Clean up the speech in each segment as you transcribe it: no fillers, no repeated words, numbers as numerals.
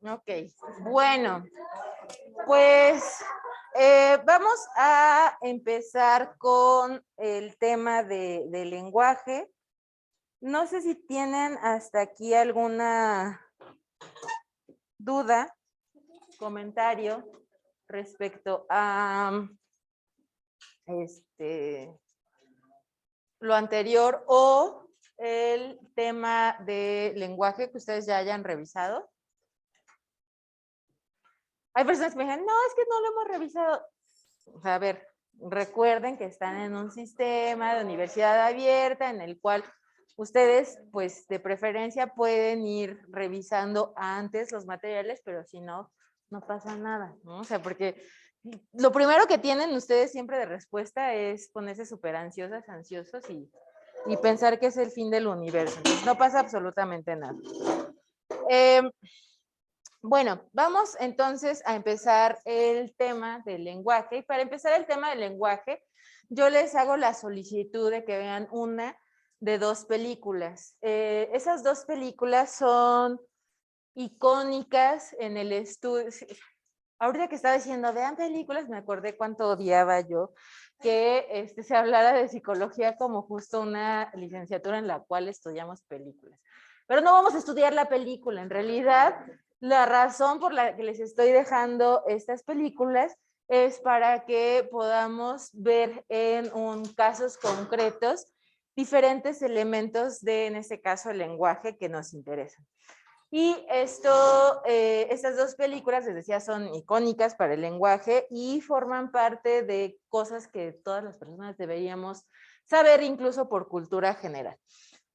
Ok, bueno, pues vamos a empezar con el tema del lenguaje. No sé si tienen hasta aquí alguna duda, comentario respecto a lo anterior o el tema de lenguaje que ustedes ya hayan revisado. Hay personas que me dicen, no, es que no lo hemos revisado. O sea, a ver, recuerden que están en un sistema de universidad abierta en el cual ustedes, pues, de preferencia pueden ir revisando antes los materiales, pero si no, no pasa nada, ¿no? O sea, porque lo primero que tienen ustedes siempre de respuesta es ponerse súper ansiosos y pensar que es el fin del universo. Entonces, no pasa absolutamente nada. Bueno, vamos entonces a empezar el tema del lenguaje. Y para empezar el tema del lenguaje, yo les hago la solicitud de que vean una de dos películas. Esas dos películas son icónicas en el estudio. Ahorita que estaba diciendo, vean películas, me acordé cuánto odiaba yo que se hablara de psicología como justo una licenciatura en la cual estudiamos películas. Pero no vamos a estudiar la película, en realidad la razón por la que les estoy dejando estas películas es para que podamos ver en casos concretos diferentes elementos de, en este caso, el lenguaje que nos interesan. Y estas dos películas, les decía, son icónicas para el lenguaje y forman parte de cosas que todas las personas deberíamos saber, incluso por cultura general.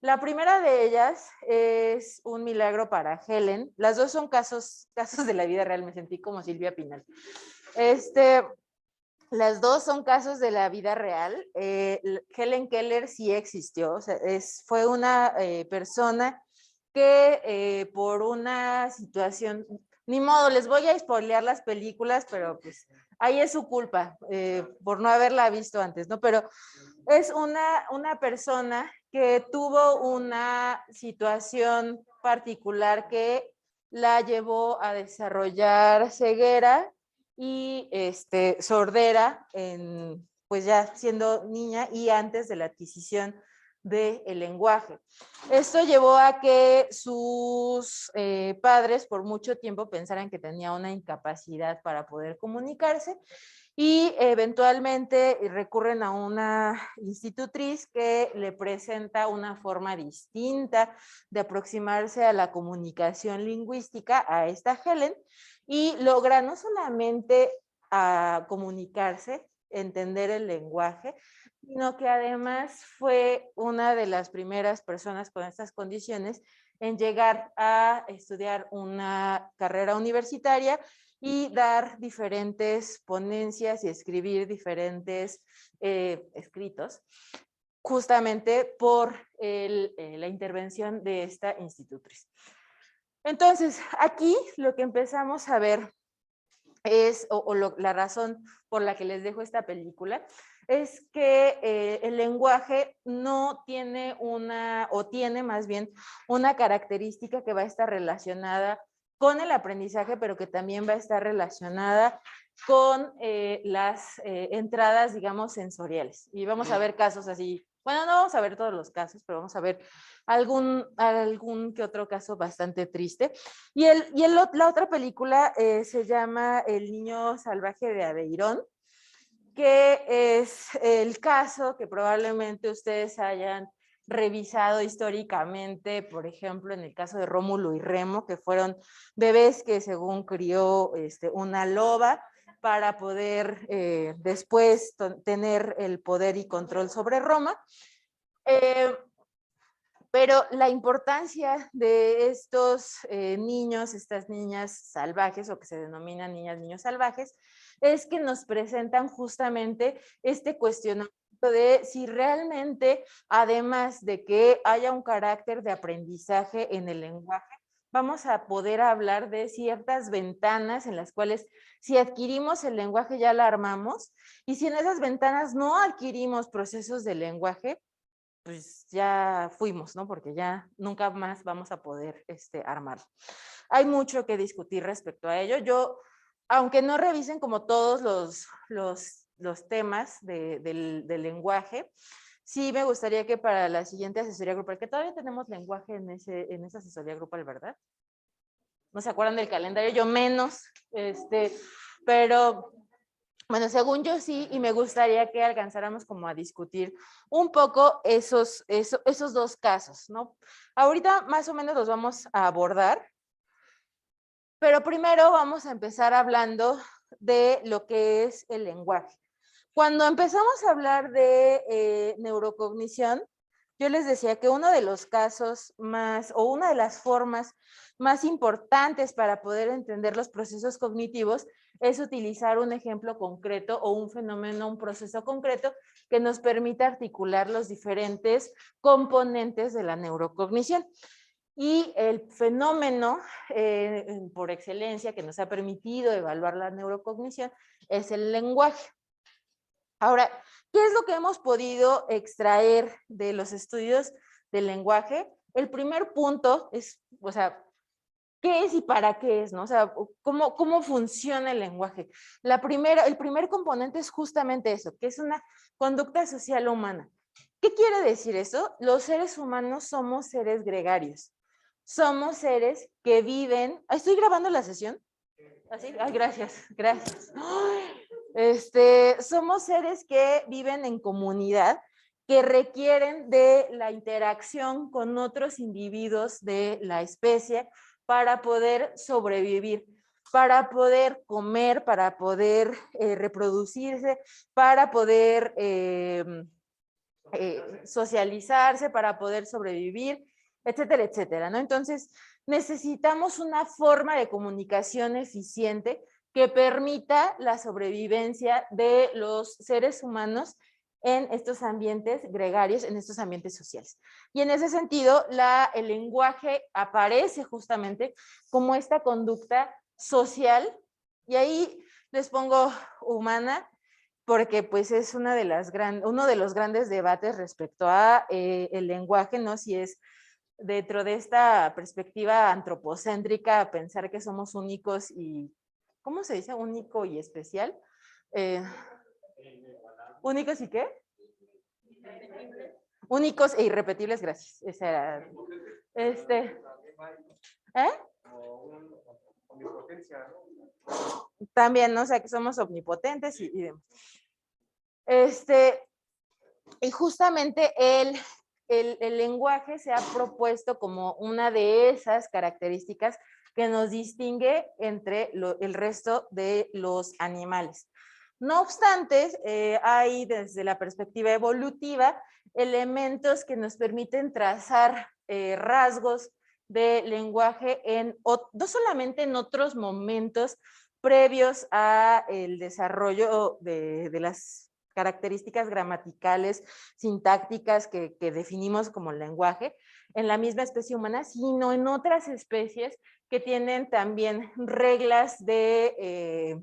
La primera de ellas es Un milagro para Helen. Las dos son casos de la vida real. Me sentí como Silvia Pinal. Las dos son casos de la vida real. Helen Keller sí existió. O sea, fue una persona que por una situación, ni modo, les voy a spoilear las películas, pero pues ahí es su culpa por no haberla visto antes, ¿no? Pero es una persona que tuvo una situación particular que la llevó a desarrollar ceguera y sordera, pues ya siendo niña y antes de la adquisición del lenguaje. Esto llevó a que sus padres por mucho tiempo pensaran que tenía una incapacidad para poder comunicarse y eventualmente recurren a una institutriz que le presenta una forma distinta de aproximarse a la comunicación lingüística a esta Helen y logra no solamente comunicarse, entender el lenguaje, sino que además fue una de las primeras personas con estas condiciones en llegar a estudiar una carrera universitaria y dar diferentes ponencias y escribir diferentes escritos, justamente por la intervención de esta institutriz. Entonces, aquí lo que empezamos a ver es, la razón por la que les dejo esta película, es que el lenguaje no tiene o tiene más bien una característica que va a estar relacionada con el aprendizaje, pero que también va a estar relacionada con las entradas, digamos, sensoriales. Y vamos a ver casos así. Bueno, no vamos a ver todos los casos, pero vamos a ver algún que otro caso bastante triste. Y la otra película se llama El niño salvaje de Aveirón, que es el caso que probablemente ustedes hayan revisado históricamente, por ejemplo, en el caso de Rómulo y Remo, que fueron bebés que según crió una loba para poder después tener el poder y control sobre Roma. Pero la importancia de estos niños, estas niñas salvajes, o que se denominan niños salvajes, es que nos presentan justamente este cuestionamiento de si realmente, además de que haya un carácter de aprendizaje en el lenguaje, vamos a poder hablar de ciertas ventanas en las cuales si adquirimos el lenguaje ya la armamos, y si en esas ventanas no adquirimos procesos de lenguaje, pues ya fuimos, ¿no? Porque ya nunca más vamos a poder armarlo. hay mucho que discutir respecto a ello. Yo, aunque no revisen como todos los temas del lenguaje, sí me gustaría que para la siguiente asesoría grupal, que todavía tenemos lenguaje en esa asesoría grupal, ¿verdad? ¿No se acuerdan del calendario? Yo menos, pero bueno, según yo sí, y me gustaría que alcanzáramos como a discutir un poco esos dos casos, ¿no? Ahorita más o menos los vamos a abordar, pero primero vamos a empezar hablando de lo que es el lenguaje. Cuando empezamos a hablar de neurocognición, yo les decía que uno de los casos más, o una de las formas más importantes para poder entender los procesos cognitivos es utilizar un ejemplo concreto o un fenómeno, un proceso concreto que nos permita articular los diferentes componentes de la neurocognición. Y el fenómeno por excelencia que nos ha permitido evaluar la neurocognición es el lenguaje. Ahora, ¿qué es lo que hemos podido extraer de los estudios del lenguaje? El primer punto es, o sea, ¿qué es y para qué es? ¿No? O sea, ¿cómo funciona el lenguaje? El primer componente es justamente eso, que es una conducta social humana. ¿Qué quiere decir eso? Los seres humanos somos seres gregarios. Somos seres que viven... ¿Estoy grabando la sesión? ¿Así? Ay, gracias, gracias. Somos seres que viven en comunidad, que requieren de la interacción con otros individuos de la especie para poder sobrevivir, para poder comer, para poder reproducirse, para poder socializarse, para poder sobrevivir, etcétera, etcétera, ¿no? Entonces, necesitamos una forma de comunicación eficiente que permita la sobrevivencia de los seres humanos en estos ambientes gregarios, en estos ambientes sociales. Y en ese sentido, el lenguaje aparece justamente como esta conducta social, y ahí les pongo humana, porque pues es uno de los grandes debates respecto a el lenguaje, ¿no? Si es dentro de esta perspectiva antropocéntrica pensar que somos únicos y, ¿cómo se dice? Único y especial. ¿Únicos y qué? Únicos e irrepetibles, gracias. Esa era. ¿Eh? También, ¿no? O sea, que somos omnipotentes y demás. Y justamente el lenguaje se ha propuesto como una de esas características que nos distingue entre el resto de los animales. No obstante, hay desde la perspectiva evolutiva elementos que nos permiten trazar rasgos de lenguaje no solamente en otros momentos previos al desarrollo de las características gramaticales, sintácticas que definimos como lenguaje en la misma especie humana, sino en otras especies que tienen también reglas de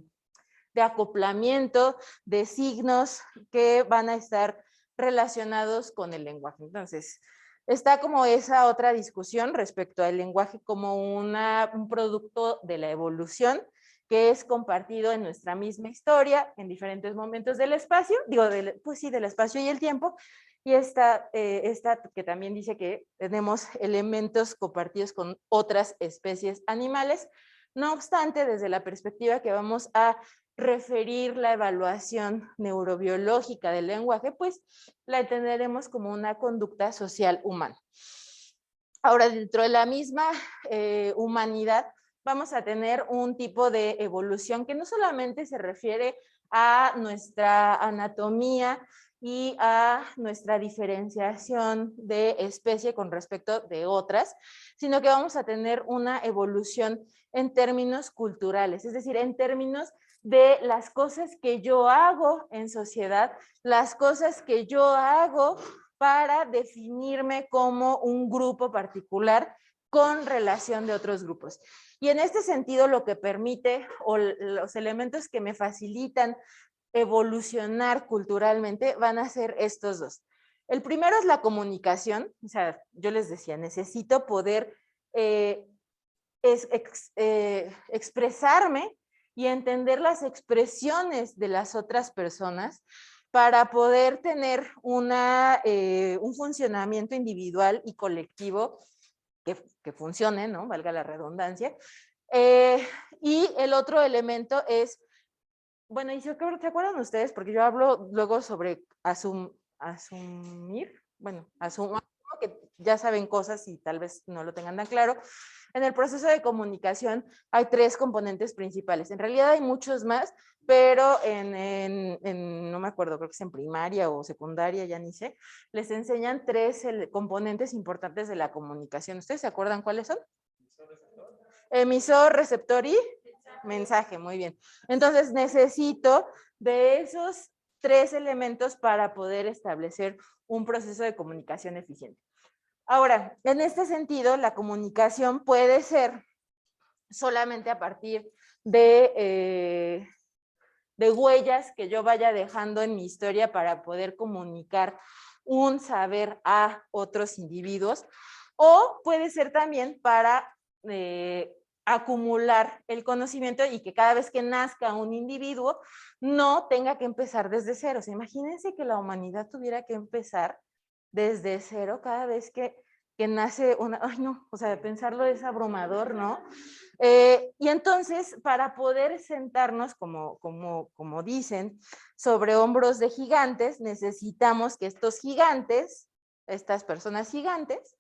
acoplamiento, de signos que van a estar relacionados con el lenguaje. Entonces, está como esa otra discusión respecto al lenguaje como un producto de la evolución que es compartido en nuestra misma historia, en diferentes momentos del espacio, pues sí, del espacio y el tiempo, y esta que también dice que tenemos elementos compartidos con otras especies animales. No obstante, desde la perspectiva que vamos a referir la evaluación neurobiológica del lenguaje, pues la entenderemos como una conducta social humana. Ahora, dentro de la misma humanidad, vamos a tener un tipo de evolución que no solamente se refiere a nuestra anatomía y a nuestra diferenciación de especie con respecto de otras, sino que vamos a tener una evolución en términos culturales, es decir, en términos de las cosas que yo hago en sociedad, las cosas que yo hago para definirme como un grupo particular con relación de otros grupos. Y en este sentido, lo que permite o los elementos que me facilitan evolucionar culturalmente van a ser estos dos. El primero es la comunicación, o sea, yo les decía, necesito poder expresarme y entender las expresiones de las otras personas para poder tener un funcionamiento individual y colectivo que funcione, ¿no? Valga la redundancia. Y el otro elemento es, bueno, y ¿se acuerdan ustedes? Porque yo hablo luego sobre asumir, bueno, asumir que ya saben cosas y tal vez no lo tengan tan claro. En el proceso de comunicación hay 3 componentes principales. En realidad hay muchos más, pero no me acuerdo, creo que es en primaria o secundaria, ya ni sé, les enseñan 3 componentes importantes de la comunicación. ¿Ustedes se acuerdan cuáles son? Emisor, receptor y mensaje, muy bien. Entonces necesito de esos 3 elementos para poder establecer un proceso de comunicación eficiente. Ahora, en este sentido, la comunicación puede ser solamente a partir de huellas que yo vaya dejando en mi historia para poder comunicar un saber a otros individuos, o puede ser también para acumular el conocimiento y que cada vez que nazca un individuo no tenga que empezar desde cero. O sea, imagínense que la humanidad tuviera que empezar desde cero cada vez que nace una... Ay, no, o sea, pensarlo es abrumador, ¿no? Y entonces, para poder sentarnos, como dicen, sobre hombros de gigantes, necesitamos que estos gigantes, estas personas gigantes,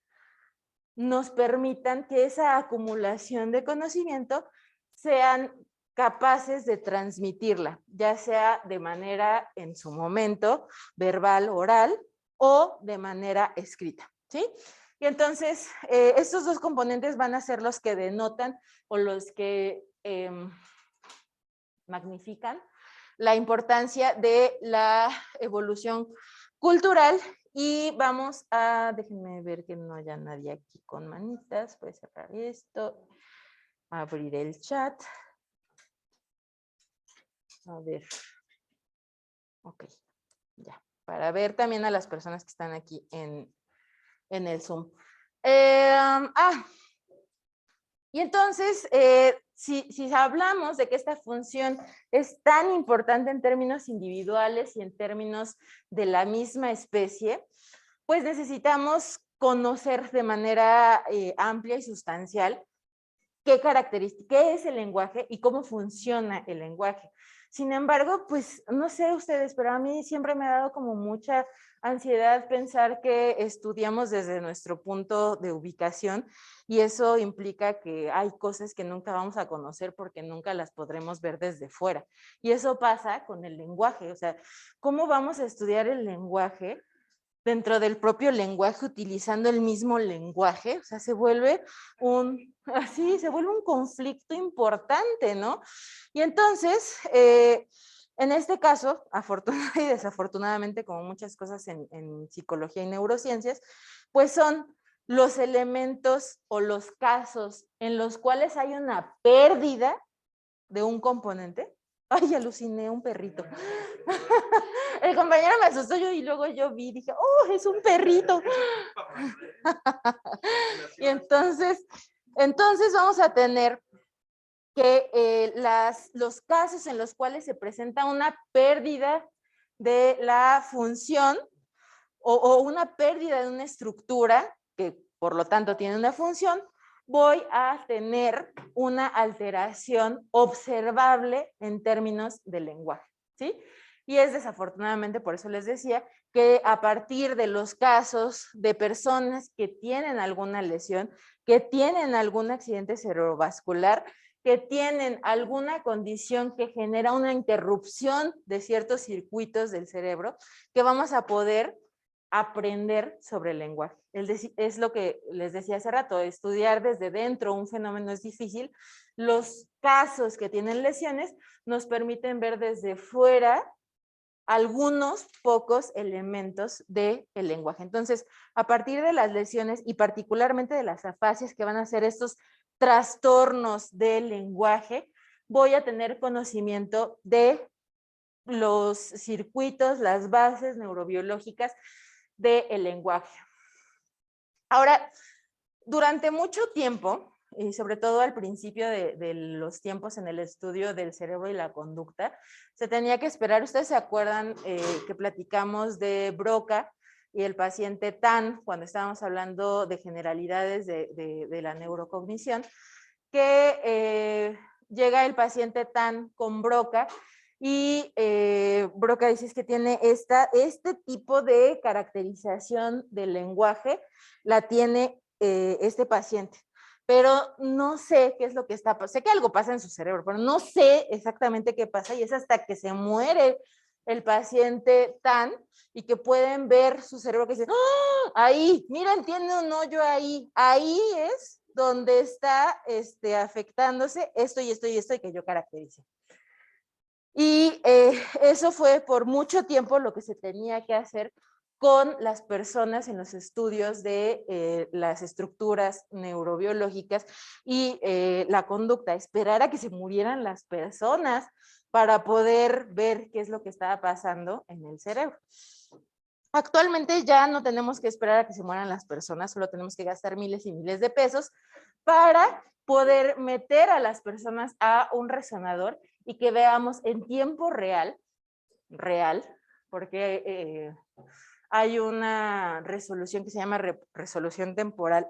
nos permitan que esa acumulación de conocimiento sean capaces de transmitirla, ya sea de manera, en su momento, verbal, oral, o de manera escrita, ¿sí? Y entonces, estos 2 componentes van a ser los que denotan o los que magnifican la importancia de la evolución cultural. Y vamos a, déjenme ver que no haya nadie aquí con manitas, voy a cerrar esto, abrir el chat. A ver, ok, ya, para ver también a las personas que están aquí en el Zoom. Y entonces, si hablamos de que esta función es tan importante en términos individuales y en términos de la misma especie, pues necesitamos conocer de manera amplia y sustancial qué es el lenguaje y cómo funciona el lenguaje. Sin embargo, pues no sé ustedes, pero a mí siempre me ha dado como mucha ansiedad pensar que estudiamos desde nuestro punto de ubicación y eso implica que hay cosas que nunca vamos a conocer porque nunca las podremos ver desde fuera. Y eso pasa con el lenguaje, o sea, ¿cómo vamos a estudiar el lenguaje dentro del propio lenguaje, utilizando el mismo lenguaje? O sea, se vuelve un conflicto importante, ¿no? Y entonces, en este caso, afortunadamente y desafortunadamente, como muchas cosas en psicología y neurociencias, pues son los elementos o los casos en los cuales hay una pérdida de un componente. Ay, aluciné, un perrito. El compañero me asustó y luego yo vi, dije, oh, es un perrito. Y entonces vamos a tener que los casos en los cuales se presenta una pérdida de la función o una pérdida de una estructura, que por lo tanto tiene una función, voy a tener una alteración observable en términos del lenguaje, ¿sí? Y es desafortunadamente, por eso les decía, que a partir de los casos de personas que tienen alguna lesión, que tienen algún accidente cerebrovascular, que tienen alguna condición que genera una interrupción de ciertos circuitos del cerebro, que vamos a poder aprender sobre el lenguaje. Es lo que les decía hace rato, estudiar desde dentro un fenómeno es difícil. Los casos que tienen lesiones nos permiten ver desde fuera algunos pocos elementos del lenguaje. Entonces, a partir de las lesiones y particularmente de las afasias que van a ser estos trastornos del lenguaje, voy a tener conocimiento de los circuitos, las bases neurobiológicas del lenguaje. Ahora, durante mucho tiempo, y sobre todo al principio de los tiempos en el estudio del cerebro y la conducta, se tenía que esperar. Ustedes se acuerdan que platicamos de Broca y el paciente Tan, cuando estábamos hablando de generalidades de la neurocognición, que llega el paciente Tan con Broca y Broca dice que tiene este tipo de caracterización del lenguaje, la tiene este paciente, pero no sé qué es lo que está pasando. Sé que algo pasa en su cerebro, pero no sé exactamente qué pasa, y es hasta que se muere el paciente Tan y que pueden ver su cerebro que dice, ¡oh! Ahí, miren, tiene un hoyo ahí es donde está afectándose esto y esto y esto y que yo caracterice. Y eso fue por mucho tiempo lo que se tenía que hacer con las personas en los estudios de las estructuras neurobiológicas y la conducta, esperar a que se murieran las personas para poder ver qué es lo que estaba pasando en el cerebro. Actualmente ya no tenemos que esperar a que se mueran las personas, solo tenemos que gastar miles y miles de pesos para poder meter a las personas a un resonador y que veamos en tiempo real, porque hay una resolución que se llama resolución temporal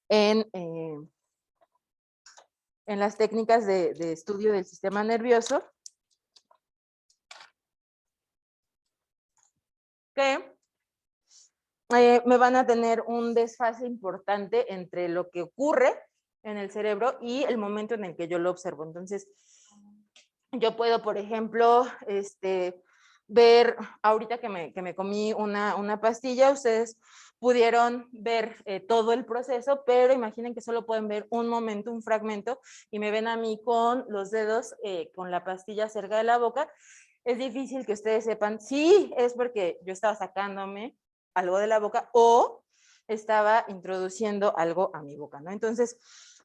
en las técnicas de estudio del sistema nervioso, que me van a tener un desfase importante entre lo que ocurre en el cerebro y el momento en el que yo lo observo. Entonces, yo puedo, por ejemplo, ver, ahorita que me comí una pastilla, ustedes pudieron ver todo el proceso, pero imaginen que solo pueden ver un momento, un fragmento, y me ven a mí con los dedos, con la pastilla cerca de la boca. Es difícil que ustedes sepan si es porque yo estaba sacándome algo de la boca o estaba introduciendo algo a mi boca, ¿no? Entonces,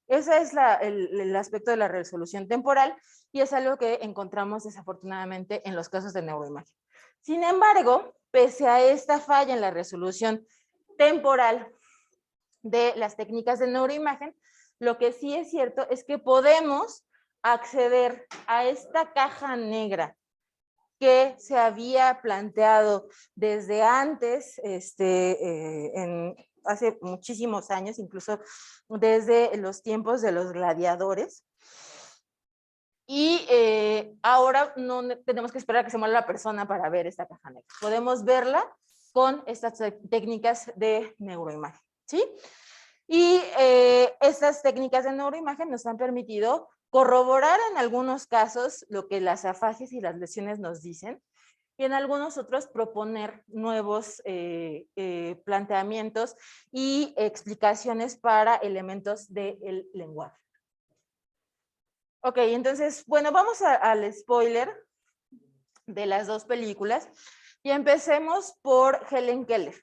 ese es el aspecto de la resolución temporal y es algo que encontramos desafortunadamente en los casos de neuroimagen. Sin embargo, pese a esta falla en la resolución temporal de las técnicas de neuroimagen, lo que sí es cierto es que podemos acceder a esta caja negra que se había planteado desde antes, hace muchísimos años, incluso desde los tiempos de los gladiadores. Y ahora no tenemos que esperar a que se muera la persona para ver esta caja negra. Podemos verla con estas técnicas de neuroimagen, ¿sí? Y estas técnicas de neuroimagen nos han permitido corroborar en algunos casos lo que las afagias y las lesiones nos dicen, y en algunos otros proponer nuevos planteamientos y explicaciones para elementos del lenguaje. Ok, entonces, bueno, vamos al spoiler de las dos películas y empecemos por Helen Keller.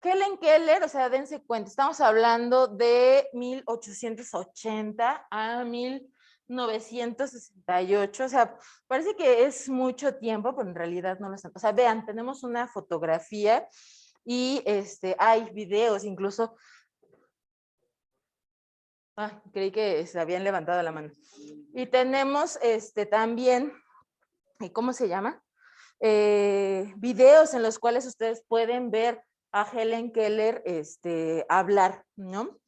Helen Keller, o sea, dense cuenta, estamos hablando de 1880 a 1968, o sea, parece que es mucho tiempo, pero en realidad no lo es. O sea, vean, tenemos una fotografía y hay videos incluso. Creí que se habían levantado la mano. Y tenemos también, ¿cómo se llama? Videos en los cuales ustedes pueden ver a Helen Keller hablar, ¿no?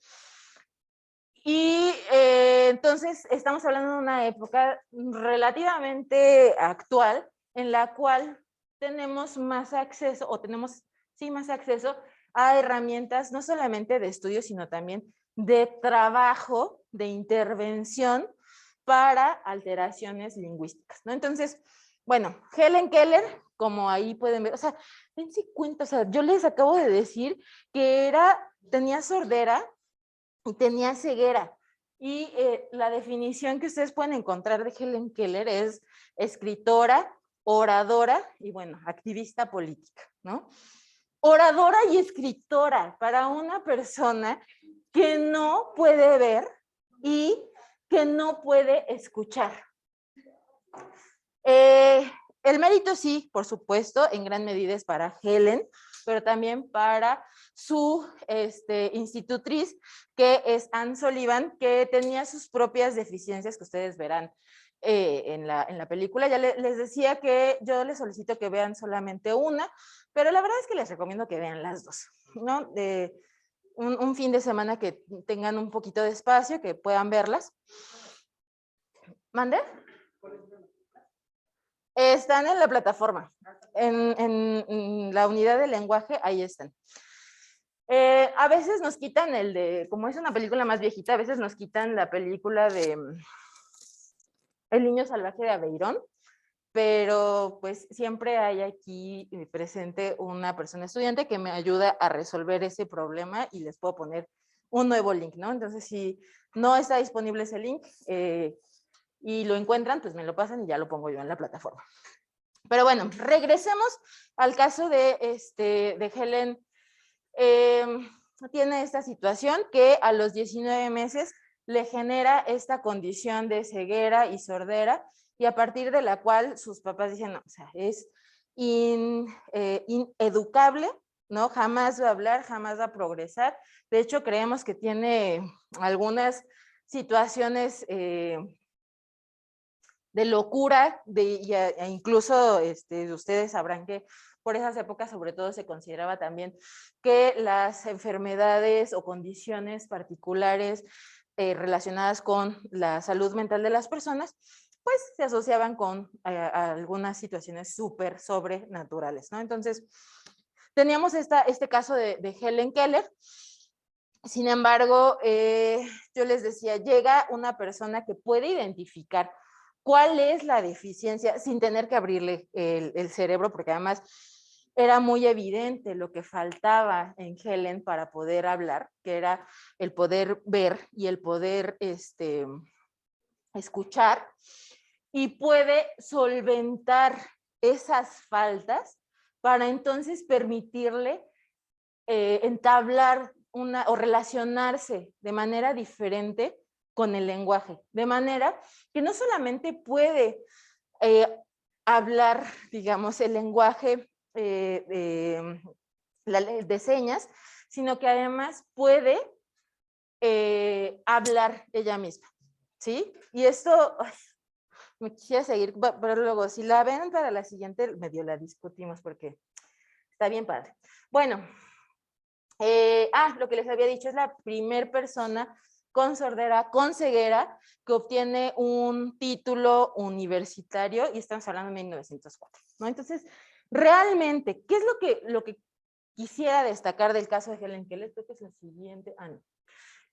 Y entonces estamos hablando de una época relativamente actual en la cual tenemos más acceso, o tenemos, sí, más acceso a herramientas no solamente de estudio, sino también de trabajo, de intervención para alteraciones lingüísticas, ¿no? Entonces, bueno, Helen Keller, como ahí pueden ver, o sea, dense cuenta, o sea, yo les acabo de decir que tenía sordera y tenía ceguera. Y la definición que ustedes pueden encontrar de Helen Keller es escritora, oradora y, bueno, activista política, ¿no? Oradora y escritora para una persona que no puede ver y que no puede escuchar. El mérito sí, por supuesto, en gran medida es para Helen, pero también para su institutriz, que es Anne Sullivan, que tenía sus propias deficiencias que ustedes verán en la película. Ya les decía que yo les solicito que vean solamente una, pero la verdad es que les recomiendo que vean las dos, ¿no? Un fin de semana que tengan un poquito de espacio, que puedan verlas. ¿Mande? Están en la plataforma, en la unidad de lenguaje, ahí están. A veces nos quitan como es una película más viejita, a veces nos quitan la película de El niño salvaje de Aveirón, pero pues siempre hay aquí presente una persona estudiante que me ayuda a resolver ese problema y les puedo poner un nuevo link, ¿no? Entonces, si no está disponible ese link y lo encuentran, pues me lo pasan y ya lo pongo yo en la plataforma. Pero bueno, regresemos al caso de Helen. Tiene esta situación que a los 19 meses le genera esta condición de ceguera y sordera, y a partir de la cual sus papás dicen, no, o sea, es ineducable, ¿no? Jamás va a hablar, jamás va a progresar. De hecho, creemos que tiene algunas situaciones de locura, e incluso ustedes sabrán que por esas épocas sobre todo se consideraba también que las enfermedades o condiciones particulares relacionadas con la salud mental de las personas, pues se asociaban con algunas situaciones súper sobrenaturales, ¿no? Entonces, teníamos este caso de Helen Keller. Sin embargo, yo les decía, llega una persona que puede identificar cuál es la deficiencia sin tener que abrirle el cerebro, porque además era muy evidente lo que faltaba en Helen para poder hablar, que era el poder ver y el poder escuchar, y puede solventar esas faltas para entonces permitirle entablar o relacionarse de manera diferente con el lenguaje, de manera que no solamente puede hablar, digamos, el lenguaje de señas, sino que además puede hablar ella misma, ¿sí? Y esto, ay, me quisiera seguir, pero luego, si la ven para la siguiente, medio la discutimos porque está bien padre. Bueno, lo que les había dicho, es la primera persona con sordera, con ceguera, que obtiene un título universitario, y estamos hablando de 1904, ¿no? Entonces, realmente, ¿qué es lo que quisiera destacar del caso de Helen Keller? Creo que es la siguiente. No.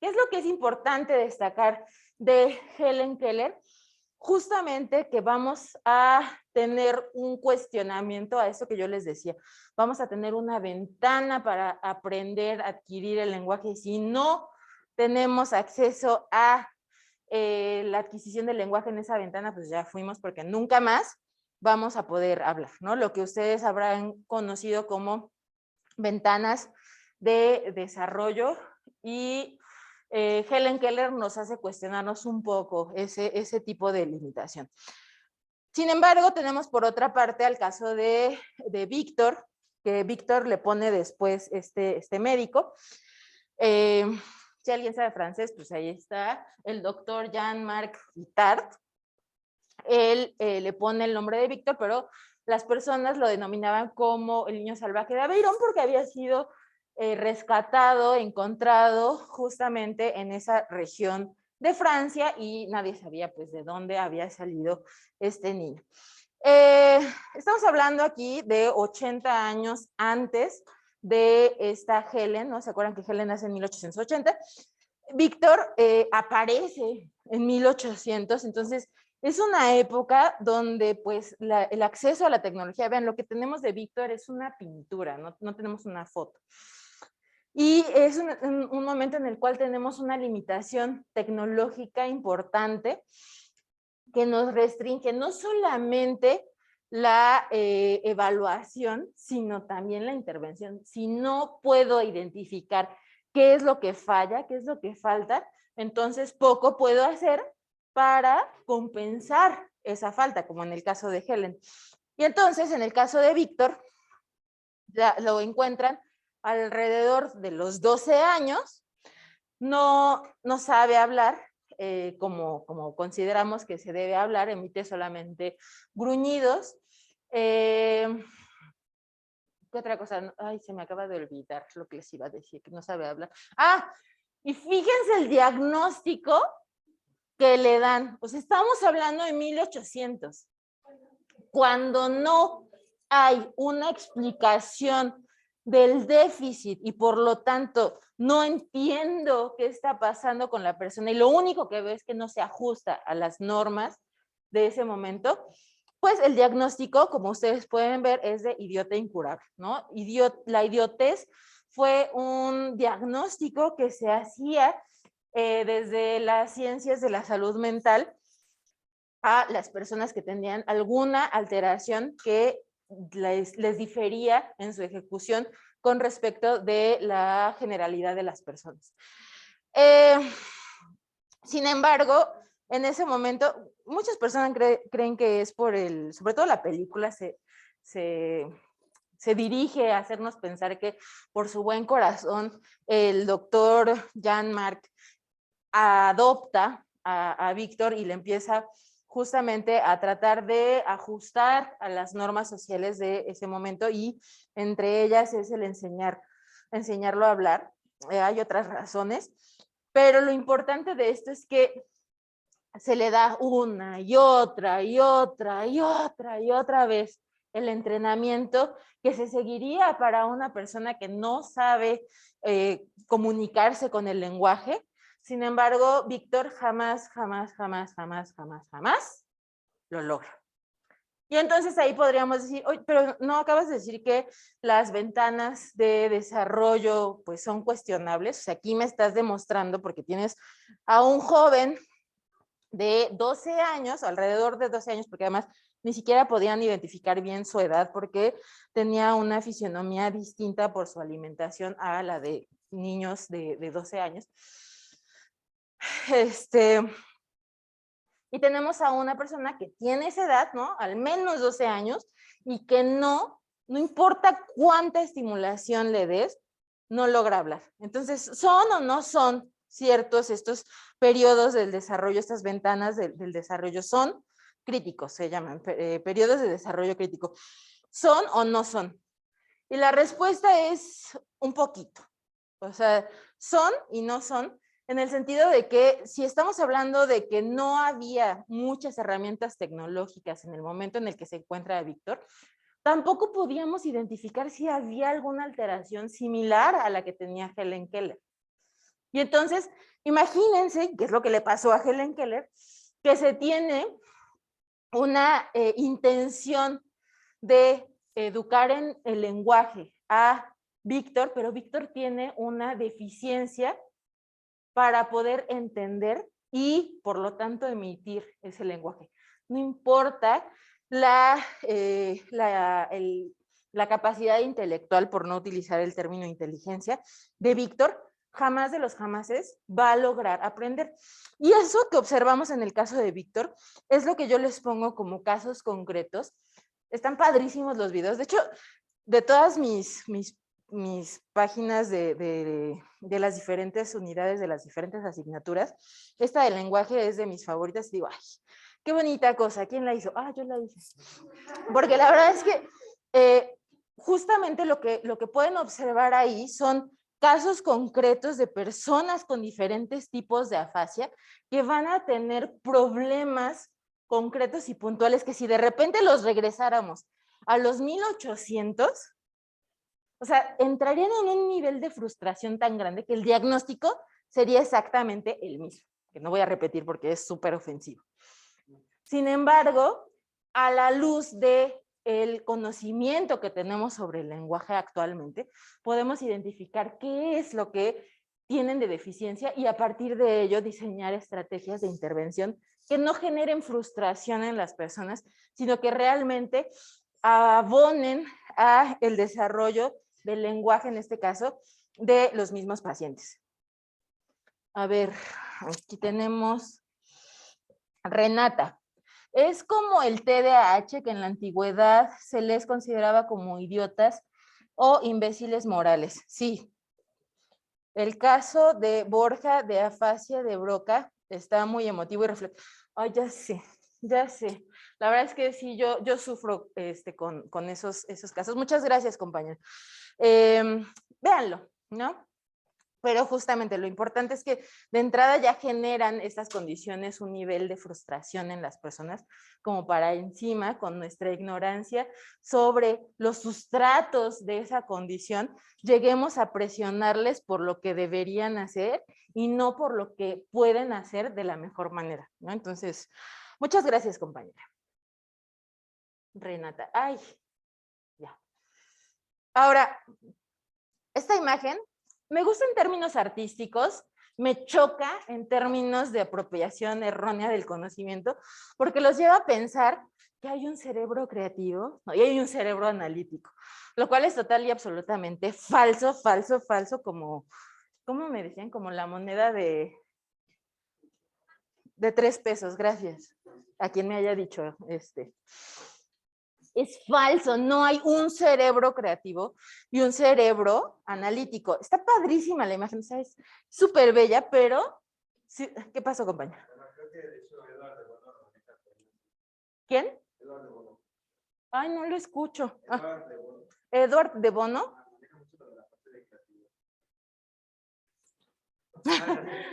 ¿Qué es lo que es importante destacar de Helen Keller? Justamente que vamos a tener un cuestionamiento a eso que yo les decía. Vamos a tener una ventana para aprender, adquirir el lenguaje. Y si no tenemos acceso a la adquisición del lenguaje en esa ventana, pues ya fuimos, porque nunca más vamos a poder hablar, ¿no? Lo que ustedes habrán conocido como ventanas de desarrollo, y Helen Keller nos hace cuestionarnos un poco ese tipo de limitación. Sin embargo, tenemos por otra parte al caso de Víctor, que Víctor le pone después este médico. Si alguien sabe francés, pues ahí está, el doctor Jean-Marc Guittard. Él le pone el nombre de Víctor, pero las personas lo denominaban como el niño salvaje de Aveirón, porque había sido rescatado, encontrado justamente en esa región de Francia, y nadie sabía pues de dónde había salido este niño. Estamos hablando aquí de 80 años antes de esta Helen, ¿no? ¿Se acuerdan que Helen nace en 1880? Víctor aparece en 1800, entonces es una época donde pues el acceso a la tecnología, vean, lo que tenemos de Víctor es una pintura, no tenemos una foto. Y es un momento en el cual tenemos una limitación tecnológica importante que nos restringe no solamente la evaluación, sino también la intervención. Si no puedo identificar qué es lo que falla, qué es lo que falta, entonces poco puedo hacer para compensar esa falta, como en el caso de Helen. Y entonces, en el caso de Víctor, lo encuentran alrededor de los 12 años, no sabe hablar como consideramos que se debe hablar, emite solamente gruñidos. ¿Qué otra cosa? Ay, se me acaba de olvidar lo que les iba a decir, que no sabe hablar. Ah, y fíjense el diagnóstico que le dan. Pues estamos hablando de 1800. Cuando no hay una explicación del déficit y por lo tanto no entiendo qué está pasando con la persona y lo único que veo es que no se ajusta a las normas de ese momento, pues el diagnóstico, como ustedes pueden ver, es de idiota incurable, ¿no? La idiotez fue un diagnóstico que se hacía desde las ciencias de la salud mental a las personas que tenían alguna alteración que les difería en su ejecución con respecto de la generalidad de las personas. Sin embargo, en ese momento, muchas personas creen que es por sobre todo la película se dirige a hacernos pensar que por su buen corazón el doctor Jean-Marc adopta a Víctor y le empieza justamente a tratar de ajustar a las normas sociales de ese momento y entre ellas es el enseñarlo a hablar. Hay otras razones, pero lo importante de esto es que se le da una y otra y otra y otra y otra vez el entrenamiento que se seguiría para una persona que no sabe comunicarse con el lenguaje. Sin embargo, Víctor jamás lo logra. Y entonces ahí podríamos decir, oye, pero no acabas de decir que las ventanas de desarrollo pues son cuestionables. O sea, aquí me estás demostrando porque tienes a un joven de 12 años, alrededor de 12 años, porque además ni siquiera podían identificar bien su edad porque tenía una fisionomía distinta por su alimentación a la de niños de 12 años. Y tenemos a una persona que tiene esa edad, ¿no? Al menos 12 años, y que no importa cuánta estimulación le des, no logra hablar. Entonces, ¿son o no son ciertos estos periodos del desarrollo, estas ventanas del desarrollo? Son críticos, se llaman, periodos de desarrollo crítico. ¿Son o no son? Y la respuesta es un poquito. O sea, son y no son, en el sentido de que si estamos hablando de que no había muchas herramientas tecnológicas en el momento en el que se encuentra Víctor, tampoco podíamos identificar si había alguna alteración similar a la que tenía Helen Keller. Y entonces, imagínense qué es lo que le pasó a Helen Keller, que se tiene una intención de educar en el lenguaje a Víctor, pero Víctor tiene una deficiencia para poder entender y, por lo tanto, emitir ese lenguaje. No importa la capacidad intelectual, por no utilizar el término inteligencia, de Víctor, jamás de los jamases va a lograr aprender. Y eso que observamos en el caso de Víctor es lo que yo les pongo como casos concretos. Están padrísimos los videos. De hecho, de todas mis páginas de las diferentes unidades, de las diferentes asignaturas, esta del lenguaje es de mis favoritas. Y digo, ay, qué bonita cosa. ¿Quién la hizo? Ah, yo la hice. Porque la verdad es que justamente lo que pueden observar ahí son casos concretos de personas con diferentes tipos de afasia que van a tener problemas concretos y puntuales que si de repente los regresáramos a los 1800, o sea, entrarían en un nivel de frustración tan grande que el diagnóstico sería exactamente el mismo, que no voy a repetir porque es súper ofensivo. Sin embargo, a la luz del conocimiento que tenemos sobre el lenguaje actualmente, podemos identificar qué es lo que tienen de deficiencia y a partir de ello diseñar estrategias de intervención que no generen frustración en las personas, sino que realmente abonen a el desarrollo del lenguaje, en este caso, de los mismos pacientes. A ver, aquí tenemos Renata. Es como el TDAH, que en la antigüedad se les consideraba como idiotas o imbéciles morales. Sí. El caso de Borja de afasia de Broca está muy emotivo y reflexivo. Ay, ya sé, ya sé. La verdad es que sí, yo sufro con esos casos. Muchas gracias, compañero. Véanlo, ¿no? Pero justamente lo importante es que de entrada ya generan estas condiciones un nivel de frustración en las personas, como para encima, con nuestra ignorancia sobre los sustratos de esa condición, lleguemos a presionarles por lo que deberían hacer y no por lo que pueden hacer de la mejor manera, ¿no? Entonces, muchas gracias, compañera. Renata, ay, ya. Ahora, esta imagen me gusta en términos artísticos, me choca en términos de apropiación errónea del conocimiento, porque los lleva a pensar que hay un cerebro creativo, ¿no? Y hay un cerebro analítico, lo cual es total y absolutamente falso, falso, falso, como, ¿cómo me decían? Como la moneda de 3 pesos, gracias a quien me haya dicho Es falso, no hay un cerebro creativo y un cerebro analítico. Está padrísima la imagen, es súper bella, pero... Sí, ¿qué pasó, compañero? ¿Quién? Ay, no lo escucho. Edward de Bono.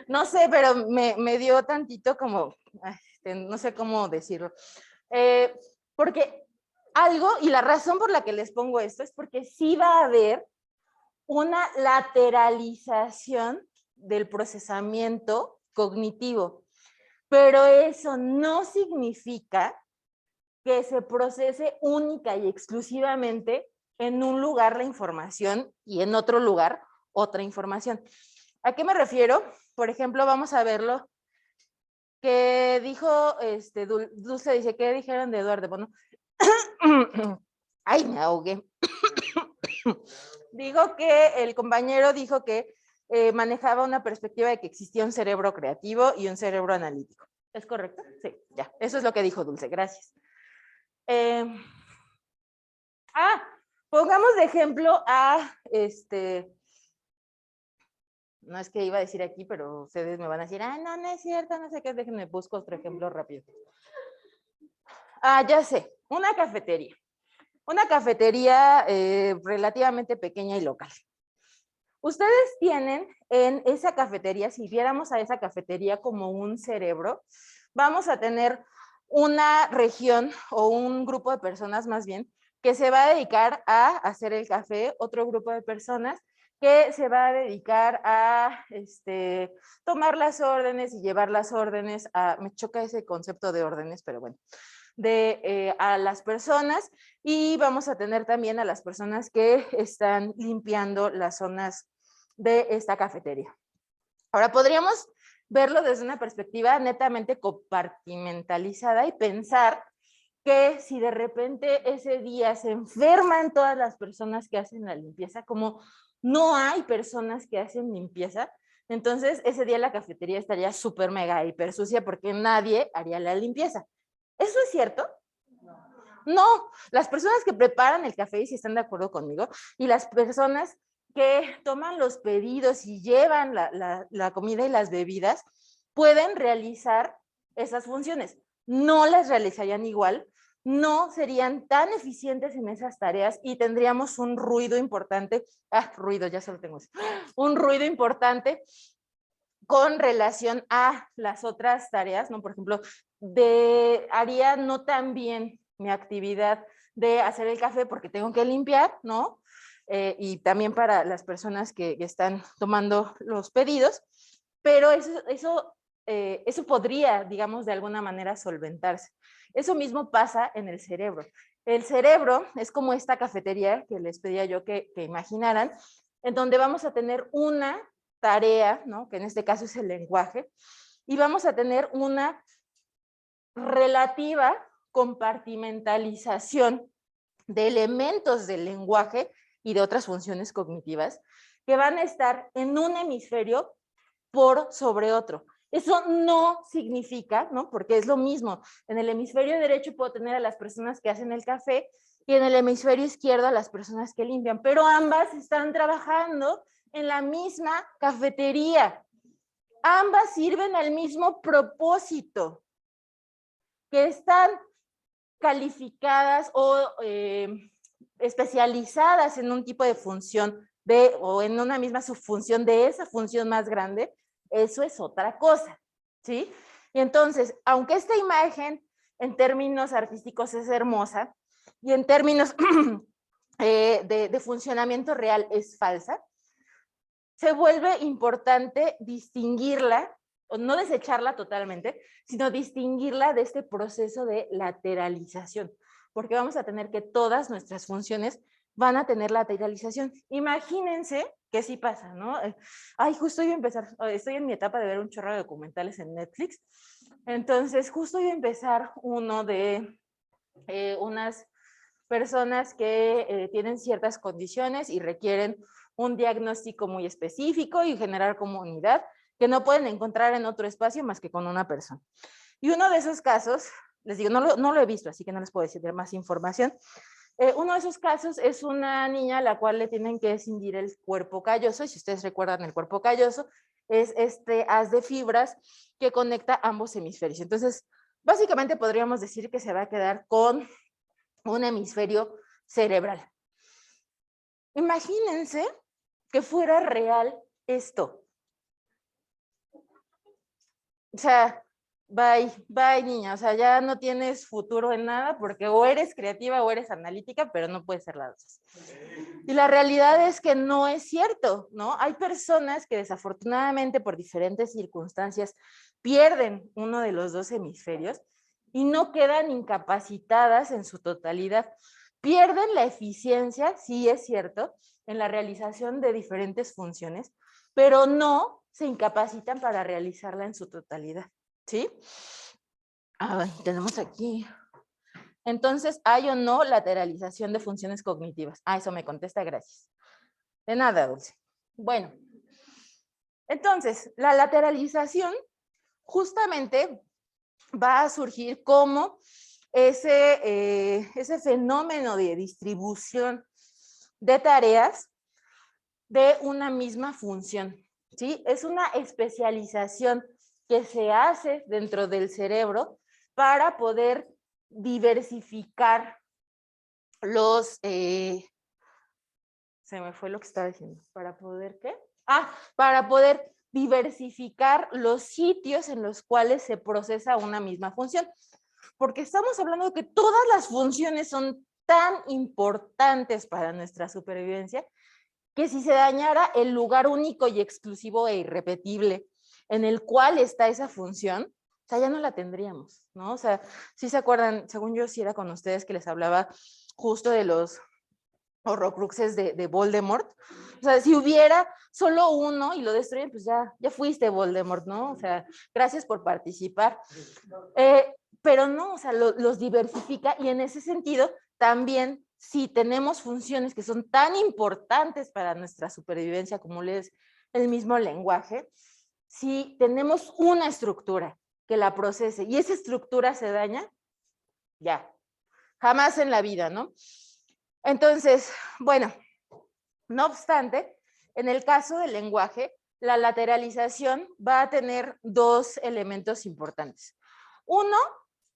No sé, pero me dio tantito como, no sé cómo decirlo. Porque algo, y la razón por la que les pongo esto es porque sí va a haber una lateralización del procesamiento cognitivo, pero eso no significa que se procese única y exclusivamente en un lugar la información y en otro lugar otra información. ¿A qué me refiero? Por ejemplo, vamos a verlo que dijo, Dulce dice, ¿qué dijeron de Eduardo? Bueno, ay, me ahogué. Dijo que el compañero dijo que manejaba una perspectiva de que existía un cerebro creativo y un cerebro analítico. ¿Es correcto? Sí, ya. Eso es lo que dijo Dulce, gracias. Pongamos de ejemplo a no es que iba a decir aquí, pero ustedes me van a decir, no, no es cierto, no sé qué, déjenme busco otro ejemplo rápido. Ya sé, una cafetería. Una cafetería relativamente pequeña y local. Ustedes tienen en esa cafetería, si viéramos a esa cafetería como un cerebro, vamos a tener una región o un grupo de personas más bien que se va a dedicar a hacer el café, otro grupo de personas que se va a dedicar a tomar las órdenes y llevar las órdenes me choca ese concepto de órdenes, pero bueno, a las personas, y vamos a tener también a las personas que están limpiando las zonas de esta cafetería. Ahora podríamos verlo desde una perspectiva netamente compartimentalizada y pensar que si de repente ese día se enferman todas las personas que hacen la limpieza, como no hay personas que hacen limpieza, entonces ese día la cafetería estaría súper mega hiper sucia porque nadie haría la limpieza. ¿Eso es cierto? No, las personas que preparan el café, y si están de acuerdo conmigo, y las personas que toman los pedidos y llevan la comida y las bebidas, pueden realizar esas funciones. No las realizarían igual, no serían tan eficientes en esas tareas y tendríamos un ruido importante, ruido, ya solo tengo eso, un ruido importante con relación a las otras tareas, ¿no? Por ejemplo, haría no tan bien mi actividad de hacer el café porque tengo que limpiar, ¿no? Y también para las personas que están tomando los pedidos, pero eso podría, digamos, de alguna manera solventarse. Eso mismo pasa en el cerebro. El cerebro es como esta cafetería que les pedía yo que imaginaran, en donde vamos a tener una tarea, ¿no? Que en este caso es el lenguaje, y vamos a tener una relativa compartimentalización de elementos del lenguaje y de otras funciones cognitivas que van a estar en un hemisferio por sobre otro. Eso no significa, ¿no? Porque es lo mismo. En el hemisferio derecho puedo tener a las personas que hacen el café y en el hemisferio izquierdo a las personas que limpian, pero ambas están trabajando en la misma cafetería. Ambas sirven al mismo propósito, que están calificadas o especializadas en un tipo de función o en una misma subfunción de esa función más grande. Eso es otra cosa, ¿sí? Y entonces, aunque esta imagen en términos artísticos es hermosa y en términos de funcionamiento real es falsa, se vuelve importante distinguirla, o no desecharla totalmente, sino distinguirla de este proceso de lateralización, porque vamos a tener que todas nuestras funciones van a tener lateralización. Imagínense que sí pasa, ¿no? Ay, justo iba a empezar, estoy en mi etapa de ver un chorro de documentales en Netflix, entonces justo iba a empezar uno de unas personas que tienen ciertas condiciones y requieren un diagnóstico muy específico y generar comunidad que no pueden encontrar en otro espacio más que con una persona. Y uno de esos casos, les digo, no lo he visto, así que no les puedo decir más información. Uno de esos casos es una niña a la cual le tienen que escindir el cuerpo calloso, y si ustedes recuerdan el cuerpo calloso, es este haz de fibras que conecta ambos hemisferios. Entonces, básicamente podríamos decir que se va a quedar con un hemisferio cerebral. Imagínense que fuera real esto. O sea, bye niña, o sea, ya no tienes futuro en nada porque o eres creativa o eres analítica, pero no puedes ser las dos. Y la realidad es que no es cierto, ¿no? Hay personas que desafortunadamente por diferentes circunstancias pierden uno de los dos hemisferios y no quedan incapacitadas en su totalidad. Pierden la eficiencia, sí es cierto, en la realización de diferentes funciones, pero no se incapacitan para realizarla en su totalidad, ¿sí? Ay, tenemos aquí. Entonces, ¿hay o no lateralización de funciones cognitivas? Ah, eso me contesta, gracias. De nada, Dulce. Bueno, entonces, la lateralización justamente va a surgir como ese fenómeno de distribución de tareas de una misma función, ¿sí? Es una especialización que se hace dentro del cerebro para poder diversificar los... se me fue lo que estaba diciendo. ¿Para poder qué? Para poder diversificar los sitios en los cuales se procesa una misma función. Porque estamos hablando de que todas las funciones son tan importantes para nuestra supervivencia que si se dañara el lugar único y exclusivo e irrepetible en el cual está esa función, o sea, ya no la tendríamos, ¿no? O sea, si se acuerdan, según yo sí era con ustedes que les hablaba justo de los horrocruxes de Voldemort. O sea, si hubiera solo uno y lo destruyen, pues ya fuiste Voldemort, ¿no? O sea, gracias por participar. Pero no, o sea, los diversifica y en ese sentido también si tenemos funciones que son tan importantes para nuestra supervivencia como es el mismo lenguaje, si tenemos una estructura que la procese y esa estructura se daña, ya, jamás en la vida, ¿no? Entonces, bueno, no obstante, en el caso del lenguaje, la lateralización va a tener dos elementos importantes. Uno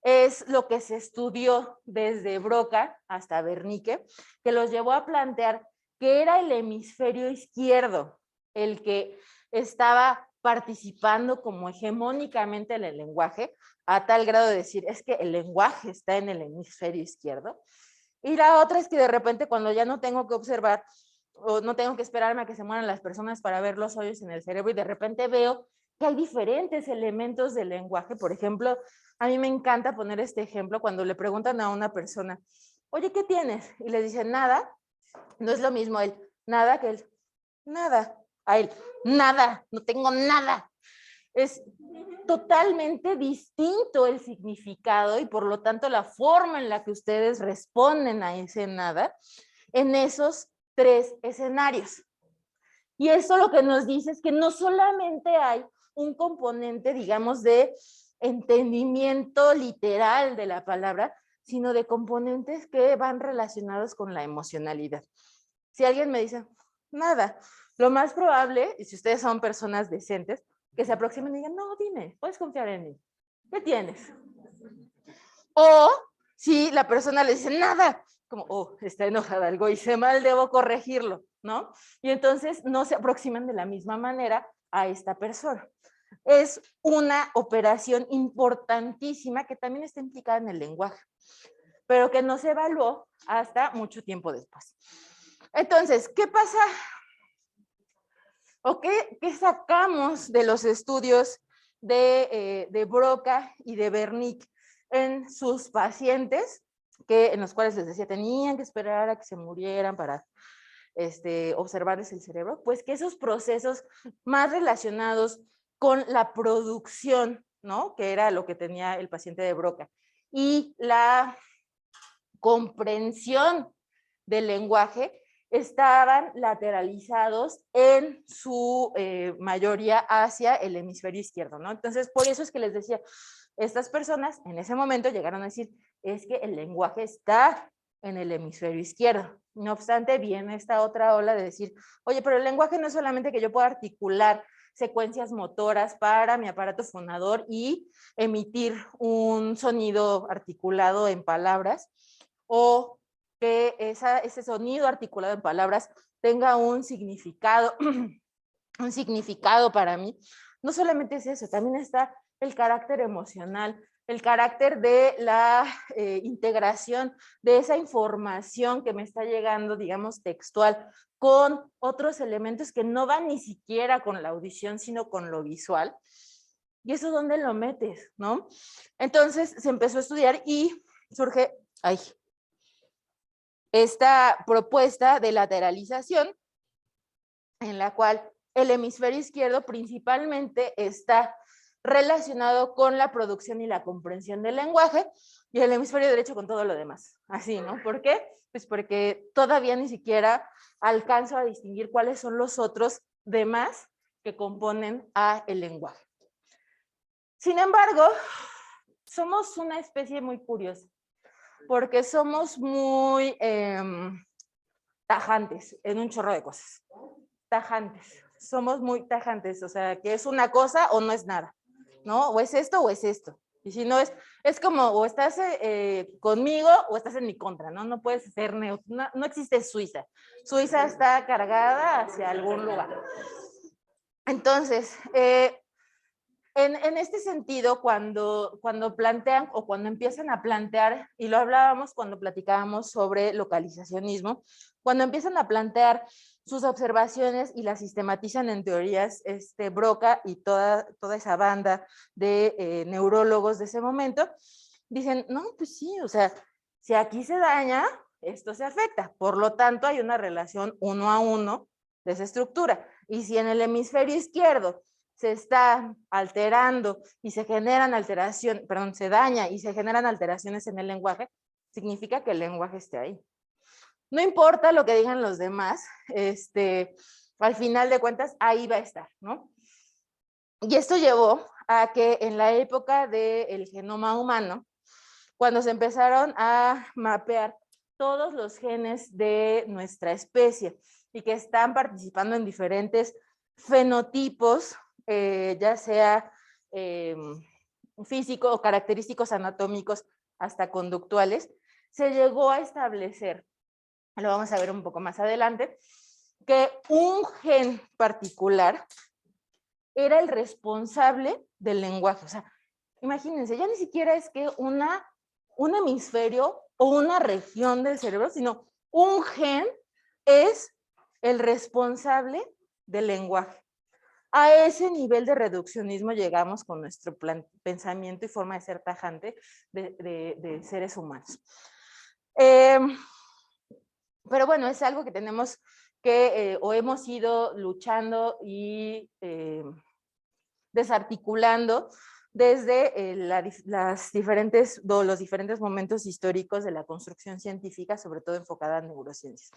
es lo que se estudió desde Broca hasta Wernicke, que los llevó a plantear que era el hemisferio izquierdo el que estaba participando como hegemónicamente en el lenguaje, a tal grado de decir, es que el lenguaje está en el hemisferio izquierdo. Y la otra es que de repente cuando ya no tengo que observar o no tengo que esperarme a que se mueran las personas para ver los hoyos en el cerebro y de repente veo que hay diferentes elementos del lenguaje. Por ejemplo, a mí me encanta poner este ejemplo cuando le preguntan a una persona, oye, ¿qué tienes? Y le dicen, nada. No es lo mismo él, nada, que él, nada. A él, nada, no tengo nada. Es totalmente distinto el significado y por lo tanto la forma en la que ustedes responden a ese nada en esos tres escenarios. Y eso lo que nos dice es que no solamente hay un componente, digamos, de entendimiento literal de la palabra, sino de componentes que van relacionados con la emocionalidad. Si alguien me dice, nada, lo más probable, y si ustedes son personas decentes, que se aproximen y digan, no, dime, puedes confiar en mí. ¿Qué tienes? O si la persona le dice, nada, como, oh, está enojada, algo hice mal, debo corregirlo, ¿no? Y entonces no se aproximan de la misma manera a esta persona. Es una operación importantísima que también está implicada en el lenguaje, pero que no se evaluó hasta mucho tiempo después. Entonces, ¿qué pasa? ¿O qué sacamos de los estudios de Broca y de Wernicke en sus pacientes, en los cuales les decía tenían que esperar a que se murieran para observarles el cerebro? Pues que esos procesos más relacionados con la producción, ¿no? Que era lo que tenía el paciente de Broca, y la comprensión del lenguaje, estaban lateralizados en su mayoría hacia el hemisferio izquierdo, ¿no? Entonces, por eso es que les decía, estas personas en ese momento llegaron a decir, es que el lenguaje está en el hemisferio izquierdo. No obstante, viene esta otra ola de decir, oye, pero el lenguaje no es solamente que yo pueda articular secuencias motoras para mi aparato fonador y emitir un sonido articulado en palabras, o que ese sonido articulado en palabras tenga un significado, un significado para mí. No solamente es eso, también está el carácter emocional, el carácter de la integración de esa información que me está llegando, digamos, textual, con otros elementos que no van ni siquiera con la audición, sino con lo visual. ¿Y eso dónde lo metes, no? Entonces se empezó a estudiar y surge, esta propuesta de lateralización, en la cual el hemisferio izquierdo principalmente está relacionado con la producción y la comprensión del lenguaje, y el hemisferio derecho con todo lo demás. Así, ¿no? ¿Por qué? Pues porque todavía ni siquiera alcanzo a distinguir cuáles son los otros demás que componen a el lenguaje. Sin embargo, somos una especie muy curiosa, porque somos muy tajantes en un chorro de cosas. Tajantes, somos muy tajantes, o sea, que es una cosa o no es nada, ¿no? O es esto o es esto. Y si no es como o estás conmigo o estás en mi contra, ¿no? No puedes ser neutro, no existe Suiza. Suiza está cargada hacia algún lugar. Entonces, en este sentido, cuando plantean o cuando empiezan a plantear, y lo hablábamos cuando platicábamos sobre localizacionismo, cuando empiezan a plantear sus observaciones y las sistematizan en teorías, Broca y toda esa banda de neurólogos de ese momento, dicen, no, pues sí, o sea, si aquí se daña, esto se afecta. Por lo tanto, hay una relación 1 a 1 de esa estructura. Y si en el hemisferio izquierdo se está alterando y se generan alteraciones, perdón, se daña y se generan alteraciones en el lenguaje, significa que el lenguaje esté ahí. No importa lo que digan los demás, al final de cuentas, ahí va a estar, ¿no? Y esto llevó a que en la época del genoma humano, cuando se empezaron a mapear todos los genes de nuestra especie y que están participando en diferentes fenotipos, ya sea físico o característicos anatómicos hasta conductuales, se llegó a establecer, lo vamos a ver un poco más adelante, que un gen particular era el responsable del lenguaje. O sea, imagínense, ya ni siquiera es que un hemisferio o una región del cerebro, sino un gen es el responsable del lenguaje. A ese nivel de reduccionismo llegamos con nuestro pensamiento y forma de ser tajante de seres humanos. Pero bueno, es algo que tenemos que, o hemos ido luchando y desarticulando desde los diferentes momentos históricos de la construcción científica, sobre todo enfocada en neurociencias.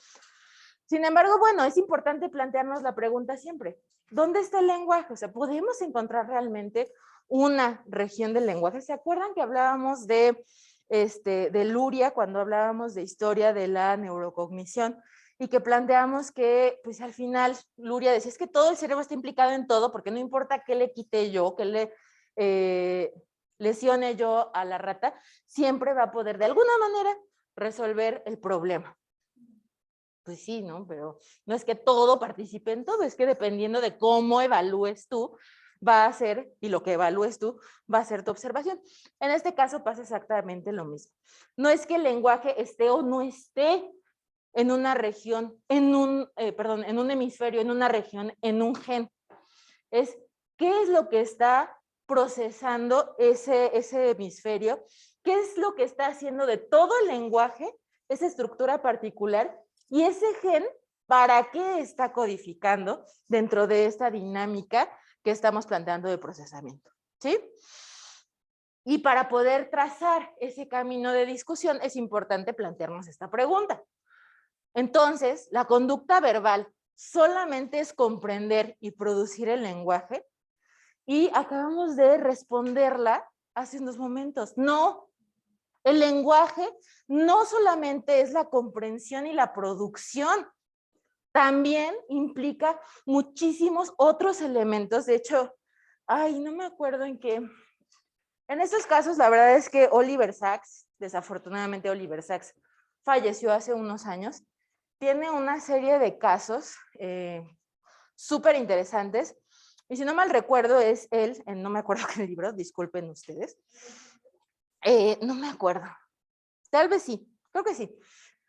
Sin embargo, bueno, es importante plantearnos la pregunta siempre, ¿dónde está el lenguaje? O sea, ¿podemos encontrar realmente una región del lenguaje? ¿Se acuerdan que hablábamos de de Luria cuando hablábamos de historia de la neurocognición y que planteamos que pues al final Luria decía es que todo el cerebro está implicado en todo porque no importa qué le quite yo, qué le lesione yo a la rata, siempre va a poder de alguna manera resolver el problema. Pues sí, ¿no? Pero no es que todo participe en todo, es que dependiendo de cómo evalúes tú, va a ser, y lo que evalúes tú, va a ser tu observación. En este caso pasa exactamente lo mismo. No es que el lenguaje esté o no esté en una región, en un hemisferio, en una región, en un gen. Es qué es lo que está procesando ese hemisferio, qué es lo que está haciendo de todo el lenguaje, esa estructura particular, y ese gen, ¿para qué está codificando dentro de esta dinámica que estamos planteando de procesamiento? ¿Sí? Y para poder trazar ese camino de discusión es importante plantearnos esta pregunta. Entonces, la conducta verbal solamente es comprender y producir el lenguaje, y acabamos de responderla hace unos momentos. No, el lenguaje no solamente es la comprensión y la producción, también implica muchísimos otros elementos. De hecho, ay, no me acuerdo en qué. En estos casos, la verdad es que Oliver Sacks, desafortunadamente Oliver Sacks, falleció hace unos años, tiene una serie de casos súper interesantes. Y si no mal recuerdo, es él, no me acuerdo qué libro, disculpen ustedes. No me acuerdo. Tal vez sí, creo que sí.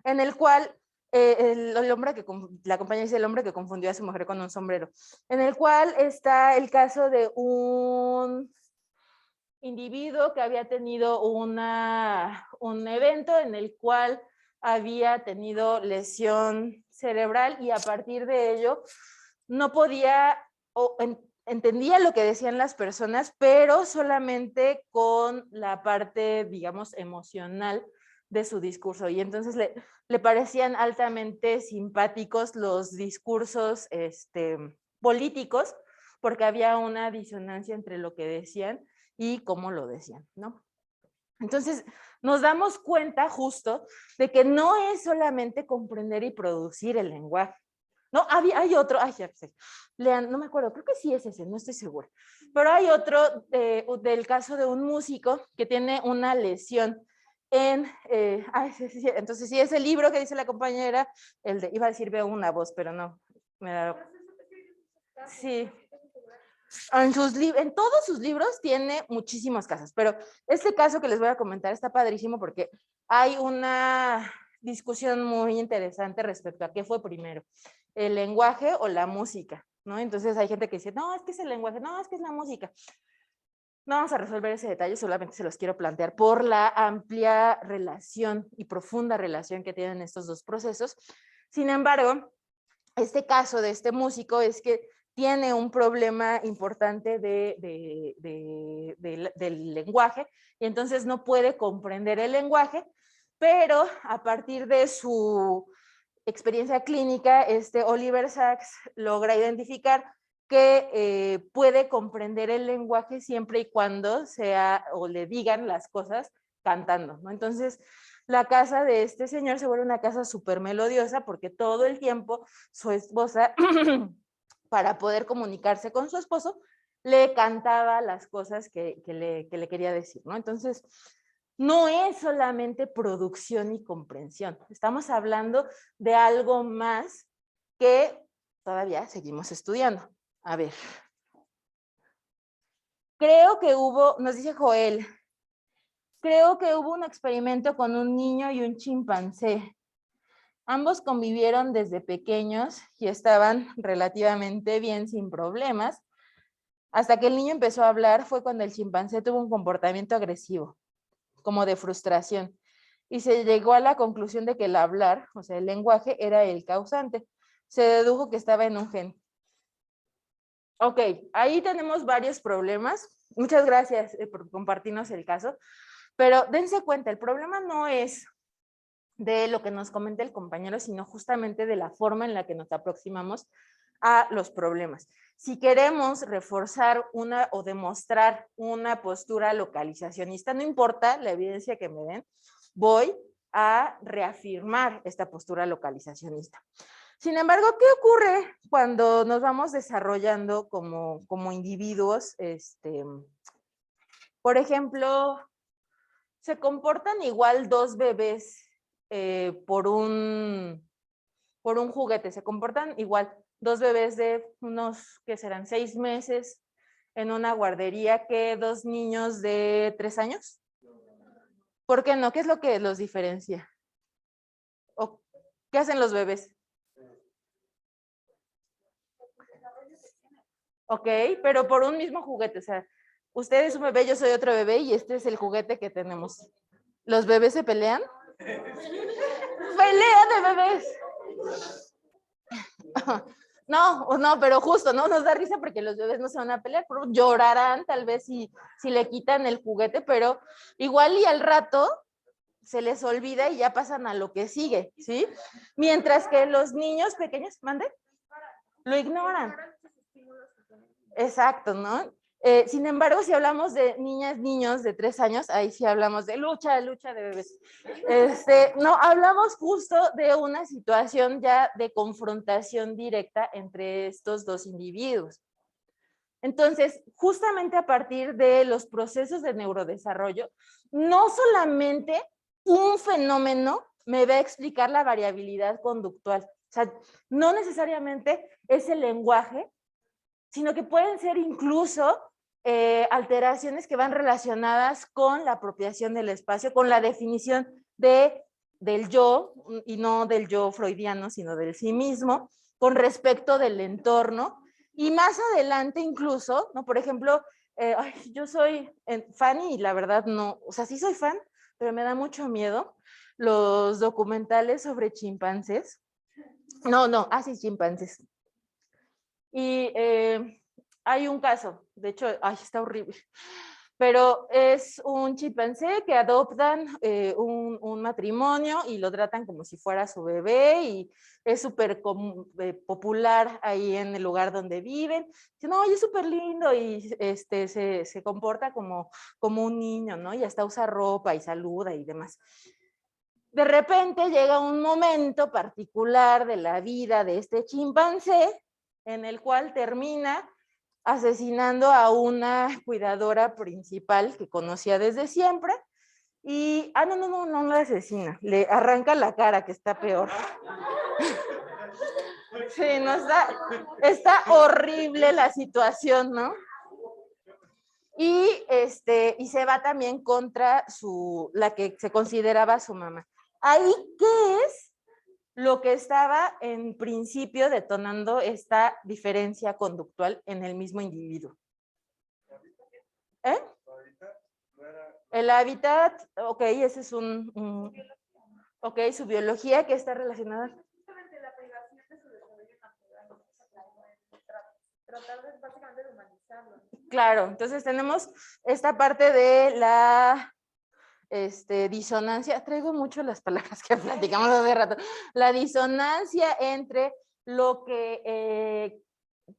En el cual el hombre que, la compañía dice el hombre que confundió a su mujer con un sombrero. En el cual está el caso de un individuo que había tenido un evento en el cual había tenido lesión cerebral y a partir de ello no podía o entendía lo que decían las personas, pero solamente con la parte, digamos, emocional de su discurso. Y entonces le parecían altamente simpáticos los discursos políticos, porque había una disonancia entre lo que decían y cómo lo decían, ¿no? Entonces, nos damos cuenta justo de que no es solamente comprender y producir el lenguaje. No, hay otro, ay, ya sé, lean, no me acuerdo, creo que sí es ese, no estoy segura. Pero hay otro del caso de un músico que tiene una lesión en, sí, entonces sí, ese libro que dice la compañera, iba a decir veo una voz, pero no, me da... Sí. En todos sus libros tiene muchísimos casos, pero este caso que les voy a comentar está padrísimo porque hay una discusión muy interesante respecto a qué fue primero, el lenguaje o la música, ¿no? Entonces hay gente que dice, no, es que es el lenguaje, no, es que es la música. No vamos a resolver ese detalle, solamente se los quiero plantear por la amplia relación y profunda relación que tienen estos dos procesos. Sin embargo, este caso de este músico es que tiene un problema importante del lenguaje y entonces no puede comprender el lenguaje, pero a partir de su experiencia clínica, Oliver Sacks logra identificar que puede comprender el lenguaje siempre y cuando sea o le digan las cosas cantando, ¿no? Entonces, la casa de este señor se vuelve una casa súper melodiosa porque todo el tiempo su esposa, para poder comunicarse con su esposo, le cantaba las cosas que le quería decir, ¿no? Entonces, no es solamente producción y comprensión. Estamos hablando de algo más que todavía seguimos estudiando. A ver. Creo que nos dice Joel, creo que hubo un experimento con un niño y un chimpancé. Ambos convivieron desde pequeños y estaban relativamente bien, sin problemas. Hasta que el niño empezó a hablar fue cuando el chimpancé tuvo un comportamiento agresivo, como de frustración. Y se llegó a la conclusión de que el hablar, o sea, el lenguaje, era el causante. Se dedujo que estaba en un gen. Ok, ahí tenemos varios problemas. Muchas gracias por compartirnos el caso. Pero dense cuenta, el problema no es de lo que nos comenta el compañero, sino justamente de la forma en la que nos aproximamos a los problemas. Si queremos reforzar o demostrar una postura localizacionista, no importa la evidencia que me den, voy a reafirmar esta postura localizacionista. Sin embargo, ¿qué ocurre cuando nos vamos desarrollando como individuos? Por ejemplo, se comportan igual dos bebés por un juguete, se comportan igual dos bebés de unos, ¿qué serán? 6 meses en una guardería que dos niños de 3 años. ¿Por qué no? ¿Qué es lo que los diferencia? ¿O qué hacen los bebés? Ok, pero por un mismo juguete, o sea, usted es un bebé, yo soy otro bebé y este es el juguete que tenemos. ¿Los bebés se pelean? ¡Pelea de bebés! No, pero justo, ¿no? Nos da risa porque los bebés no se van a pelear, pero llorarán tal vez si le quitan el juguete, pero igual y al rato se les olvida y ya pasan a lo que sigue, ¿sí? Mientras que los niños pequeños, ¿mande? Lo ignoran. Exacto, ¿no? Sin embargo, si hablamos de niñas, niños de 3 años, ahí sí hablamos de lucha de bebés. No, hablamos justo de una situación ya de confrontación directa entre estos dos individuos. Entonces, justamente a partir de los procesos de neurodesarrollo, no solamente un fenómeno me va a explicar la variabilidad conductual. O sea, no necesariamente es el lenguaje, sino que pueden ser incluso alteraciones que van relacionadas con la apropiación del espacio, con la definición del yo, y no del yo freudiano, sino del sí mismo, con respecto del entorno, y más adelante incluso, ¿no? Por ejemplo, yo soy fan y la verdad no, o sea, sí soy fan, pero me da mucho miedo los documentales sobre chimpancés. Sí, chimpancés. Y hay un caso, de hecho, está horrible, pero es un chimpancé que adoptan un matrimonio y lo tratan como si fuera su bebé y es súper popular ahí en el lugar donde viven. Dicen, no, es súper lindo y se comporta como un niño, ¿no? Y hasta usa ropa y saluda y demás. De repente llega un momento particular de la vida de este chimpancé en el cual termina asesinando a una cuidadora principal que conocía desde siempre y, no la asesina, le arranca la cara, que está peor. Sí, no, está horrible la situación, ¿no? Y se va también contra la que se consideraba su mamá. Ahí, ¿qué es lo que estaba en principio detonando esta diferencia conductual en el mismo individuo? El hábitat, ok, ese es ok, su biología que está relacionada. Justamente la privación de su desarrollo natural. Tratar de básicamente de humanizarlo. Claro, entonces tenemos esta parte de la disonancia, traigo mucho las palabras que platicamos hace rato, la disonancia entre lo que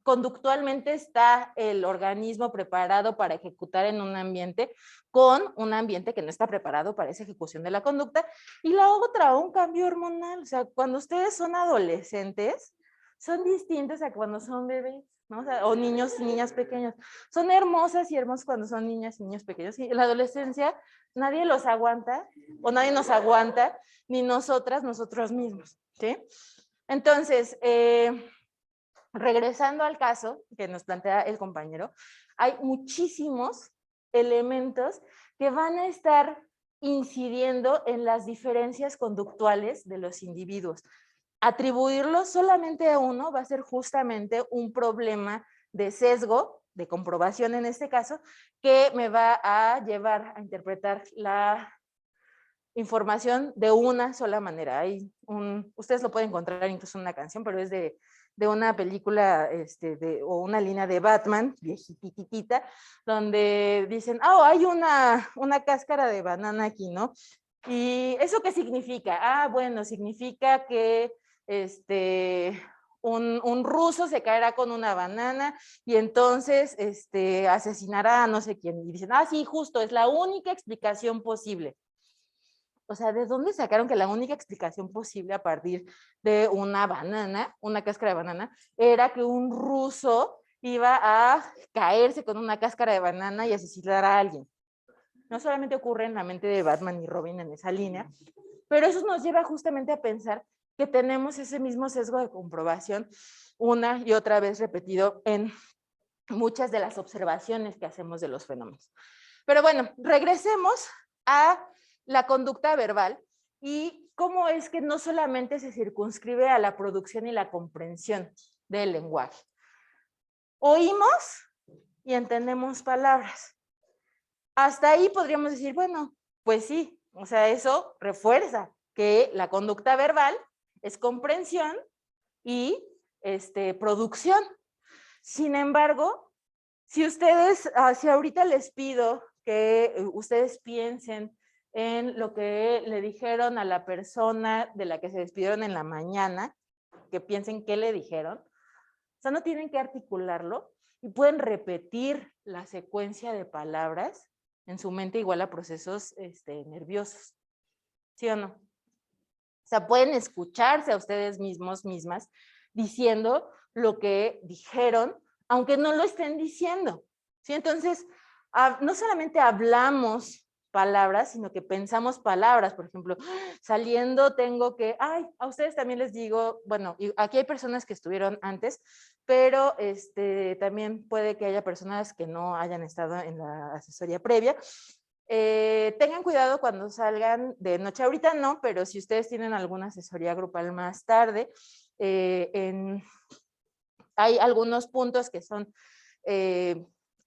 conductualmente está el organismo preparado para ejecutar en un ambiente con un ambiente que no está preparado para esa ejecución de la conducta. Y la otra, un cambio hormonal. O sea, cuando ustedes son adolescentes, son distintos a cuando son bebés, ¿no? O sea, o niños y niñas pequeños. Son hermosas y hermosos cuando son niñas y niños pequeños. Y en la adolescencia nadie los aguanta o nadie nos aguanta, ni nosotros mismos, ¿sí? Entonces, regresando al caso que nos plantea el compañero, hay muchísimos elementos que van a estar incidiendo en las diferencias conductuales de los individuos. Atribuirlo solamente a uno va a ser justamente un problema de sesgo, de comprobación en este caso, que me va a llevar a interpretar la información de una sola manera. Ustedes lo pueden encontrar incluso en una canción, pero es de una película o una línea de Batman, viejititita, donde dicen, hay una cáscara de banana aquí, ¿no? ¿Y eso qué significa? Bueno, significa que un ruso se caerá con una banana y entonces asesinará a no sé quién. Y dicen, sí, justo, es la única explicación posible. O sea, ¿de dónde sacaron que la única explicación posible a partir de una banana, una cáscara de banana, era que un ruso iba a caerse con una cáscara de banana y asesinar a alguien? No solamente ocurre en la mente de Batman y Robin en esa línea, pero eso nos lleva justamente a pensar que tenemos ese mismo sesgo de comprobación una y otra vez repetido en muchas de las observaciones que hacemos de los fenómenos. Pero bueno, regresemos a la conducta verbal y cómo es que no solamente se circunscribe a la producción y la comprensión del lenguaje. Oímos y entendemos palabras. Hasta ahí podríamos decir, bueno, pues sí, o sea, eso refuerza que la conducta verbal es comprensión y producción. Sin embargo, si ahorita les pido que ustedes piensen en lo que le dijeron a la persona de la que se despidieron en la mañana, que piensen qué le dijeron, o sea, no tienen que articularlo y pueden repetir la secuencia de palabras en su mente igual a procesos nerviosos, ¿sí o no? O sea, pueden escucharse a ustedes mismos, mismas, diciendo lo que dijeron, aunque no lo estén diciendo, ¿sí? Entonces, no solamente hablamos palabras, sino que pensamos palabras. Por ejemplo, saliendo tengo que, a ustedes también les digo, bueno, aquí hay personas que estuvieron antes, pero también puede que haya personas que no hayan estado en la asesoría previa. Tengan cuidado cuando salgan de noche. Ahorita no, pero si ustedes tienen alguna asesoría grupal más tarde, hay algunos puntos que son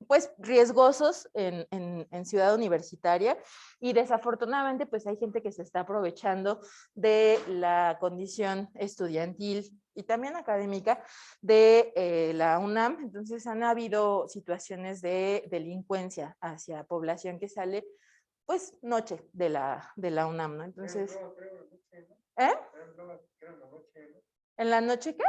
pues riesgosos en Ciudad Universitaria y desafortunadamente pues hay gente que se está aprovechando de la condición estudiantil y también académica de la UNAM. Entonces han habido situaciones de delincuencia hacia población que sale pues noche de la UNAM, ¿no? Entonces, ¿eh? ¿En la noche qué?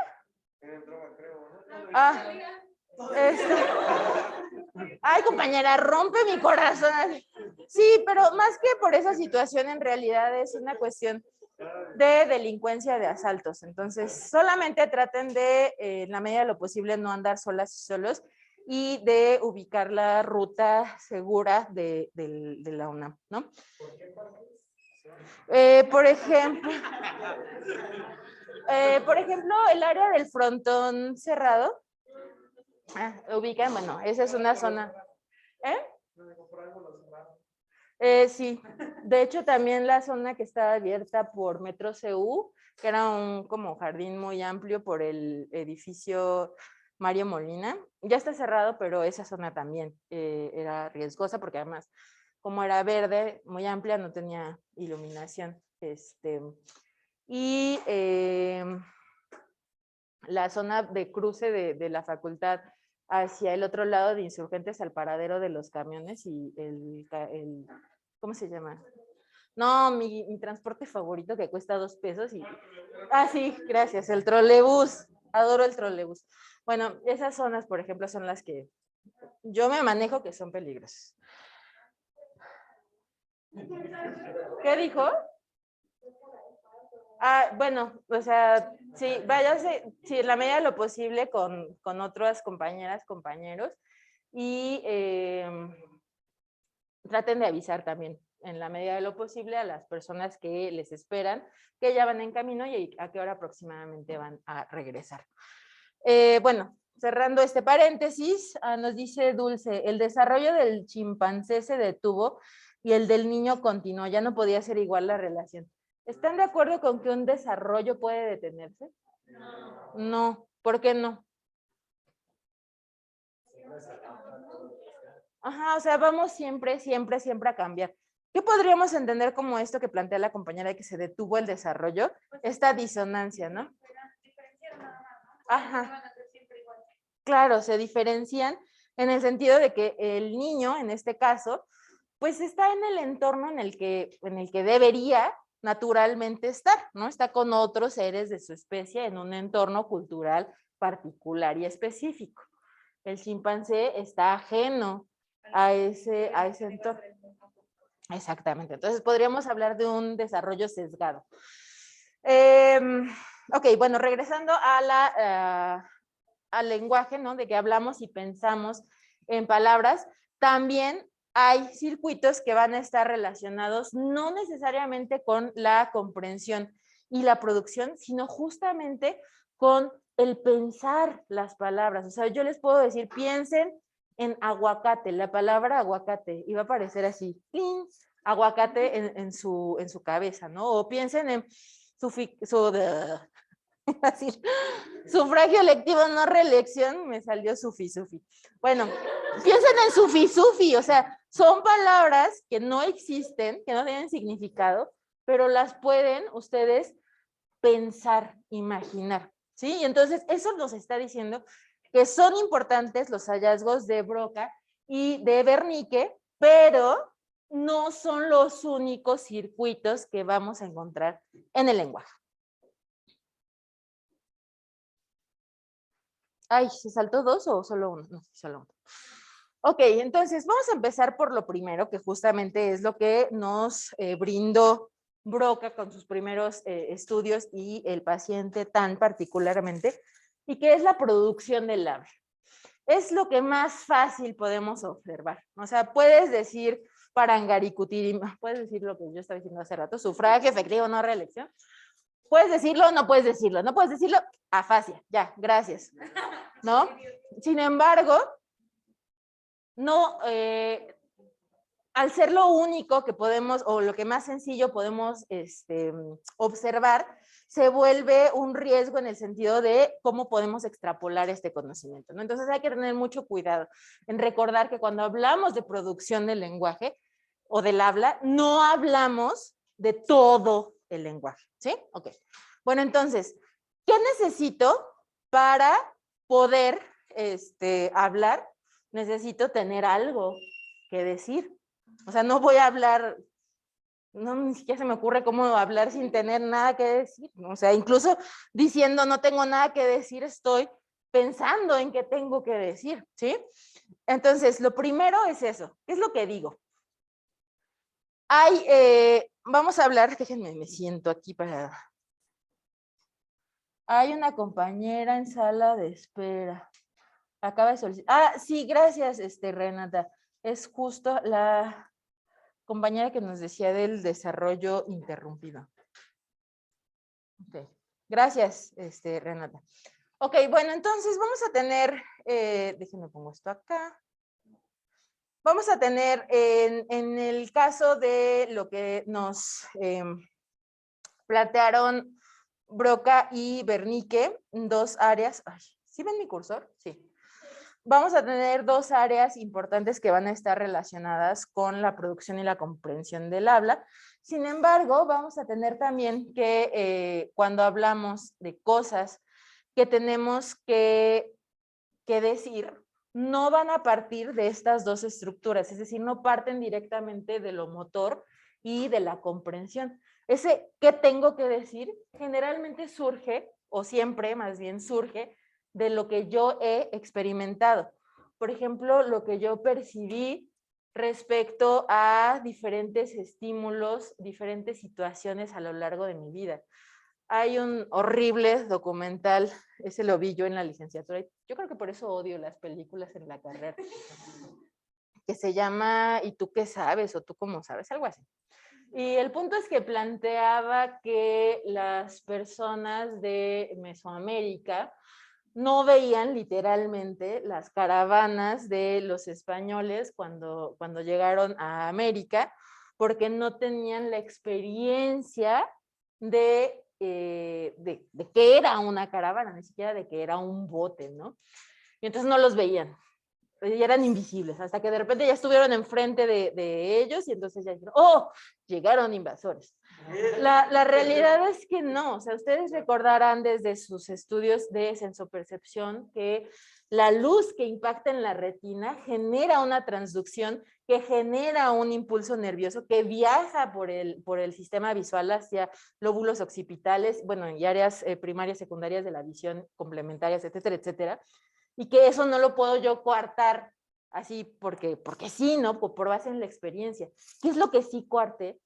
Ay, compañera, rompe mi corazón. Sí, pero más que por esa situación, en realidad es una cuestión de delincuencia de asaltos. Entonces, solamente traten de, en la medida de lo posible, no andar solas y solos y de ubicar la ruta segura de la UNAM, ¿no? Por ejemplo, el área del frontón cerrado. Ubican, bueno, esa es una zona. Sí, de hecho también la zona que estaba abierta por Metro CU, que era un como jardín muy amplio por el edificio Mario Molina, ya está cerrado, pero esa zona también era riesgosa porque además como era verde, muy amplia, no tenía iluminación. Y la zona de cruce de la facultad hacia el otro lado de Insurgentes al paradero de los camiones y el ¿cómo se llama? No, mi transporte favorito que cuesta 2 pesos y... sí, gracias, el trolebús. Adoro el trolebús. Bueno, esas zonas, por ejemplo, son las que yo me manejo que son peligrosas. ¿Qué dijo? Bueno, o sea, sí, váyase, sí, en la medida de lo posible con otras compañeras, compañeros, y traten de avisar también, en la medida de lo posible, a las personas que les esperan, que ya van en camino y a qué hora aproximadamente van a regresar. Bueno, cerrando este paréntesis, nos dice Dulce, el desarrollo del chimpancé se detuvo y el del niño continuó, ya no podía ser igual la relación. ¿Están de acuerdo con que un desarrollo puede detenerse? No. ¿Por qué no? O sea, vamos siempre, siempre, siempre a cambiar. ¿Qué podríamos entender como esto que plantea la compañera de que se detuvo el desarrollo? Esta disonancia, ¿no? Claro, se diferencian en el sentido de que el niño, en este caso, pues está en el entorno en el que debería, naturalmente estar, ¿no? Está con otros seres de su especie en un entorno cultural particular y específico. El chimpancé está ajeno a ese entorno. Exactamente. Entonces podríamos hablar de un desarrollo sesgado. Ok, bueno, regresando al lenguaje, ¿no? De que hablamos y pensamos en palabras, también hay circuitos que van a estar relacionados no necesariamente con la comprensión y la producción, sino justamente con el pensar las palabras. O sea, yo les puedo decir, piensen en aguacate, la palabra aguacate, y va a aparecer así, ¡ping! Aguacate en su cabeza, ¿no? O piensen en así, sufragio electivo, no reelección, me salió sufi. Bueno, piensen en sufi, o sea, son palabras que no existen, que no tienen significado, pero las pueden ustedes pensar, imaginar, ¿sí? Y entonces eso nos está diciendo que son importantes los hallazgos de Broca y de Wernicke, pero no son los únicos circuitos que vamos a encontrar en el lenguaje. Ay, ¿se saltó dos o solo uno? No, solo uno. Ok, entonces vamos a empezar por lo primero, que justamente es lo que nos brindó Broca con sus primeros estudios y el paciente tan particularmente, y que es la producción del habla. Es lo que más fácil podemos observar. O sea, puedes decir parangaricutirim, puedes decir lo que yo estaba diciendo hace rato, sufragio efectivo, no reelección. Puedes decirlo, no puedes decirlo, no puedes decirlo, afasia, ya, gracias. ¿No? Sin embargo, no, al ser lo único que podemos, o lo que más sencillo podemos observar, se vuelve un riesgo en el sentido de cómo podemos extrapolar este conocimiento, ¿no? Entonces hay que tener mucho cuidado en recordar que cuando hablamos de producción del lenguaje o del habla, no hablamos de todo el lenguaje, ¿sí? Ok. Bueno, entonces, ¿qué necesito para poder hablar? Necesito tener algo que decir. O sea, no voy a hablar, no, ni siquiera se me ocurre cómo hablar sin tener nada que decir. O sea, incluso diciendo no tengo nada que decir, estoy pensando en qué tengo que decir, ¿sí? Entonces, lo primero es eso. ¿Qué es lo que digo? Vamos a hablar, déjenme, me siento aquí para... Hay una compañera en sala de espera. Acaba de solicitar. Ah, sí, gracias, Renata. Es justo la compañera que nos decía del desarrollo interrumpido. Okay. Gracias, Renata. Ok, bueno, entonces vamos a tener, déjenme pongo esto acá. Vamos a tener en el caso de lo que nos plantearon Broca y Wernicke, dos áreas. Ay, ¿sí ven mi cursor? Sí. Vamos a tener dos áreas importantes que van a estar relacionadas con la producción y la comprensión del habla. Sin embargo, vamos a tener también que cuando hablamos de cosas que tenemos que decir, no van a partir de estas dos estructuras, es decir, no parten directamente de lo motor y de la comprensión. Ese ¿qué tengo que decir? Generalmente surge, o siempre más bien surge, de lo que yo he experimentado. Por ejemplo, lo que yo percibí respecto a diferentes estímulos, diferentes situaciones a lo largo de mi vida. Hay un horrible documental, ese lo vi yo en la licenciatura, yo creo que por eso odio las películas en la carrera, que se llama ¿Y tú qué sabes? O tú cómo sabes, algo así. Y el punto es que planteaba que las personas de Mesoamérica no veían literalmente las caravanas de los españoles cuando llegaron a América, porque no tenían la experiencia de qué era una caravana, ni siquiera de que era un bote, ¿no? Y entonces no los veían, y eran invisibles, hasta que de repente ya estuvieron enfrente de ellos y entonces ya dijeron, ¡oh! Llegaron invasores. La realidad es que no, o sea, ustedes recordarán desde sus estudios de sensopercepción que la luz que impacta en la retina genera una transducción que genera un impulso nervioso que viaja por el sistema visual hacia lóbulos occipitales, bueno, y áreas primarias, secundarias de la visión, complementarias, etcétera, etcétera, y que eso no lo puedo yo coartar así porque sí, ¿no? Por base en la experiencia. ¿Qué es lo que sí coarté?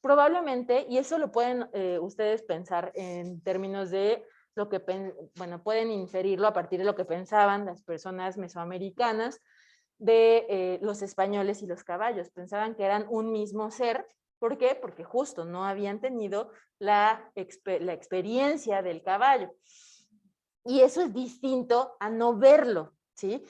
Probablemente, y eso lo pueden ustedes pensar en términos de lo que, bueno, pueden inferirlo a partir de lo que pensaban las personas mesoamericanas de los españoles y los caballos. Pensaban que eran un mismo ser. ¿Por qué? Porque justo no habían tenido la experiencia del caballo. Y eso es distinto a no verlo, ¿sí?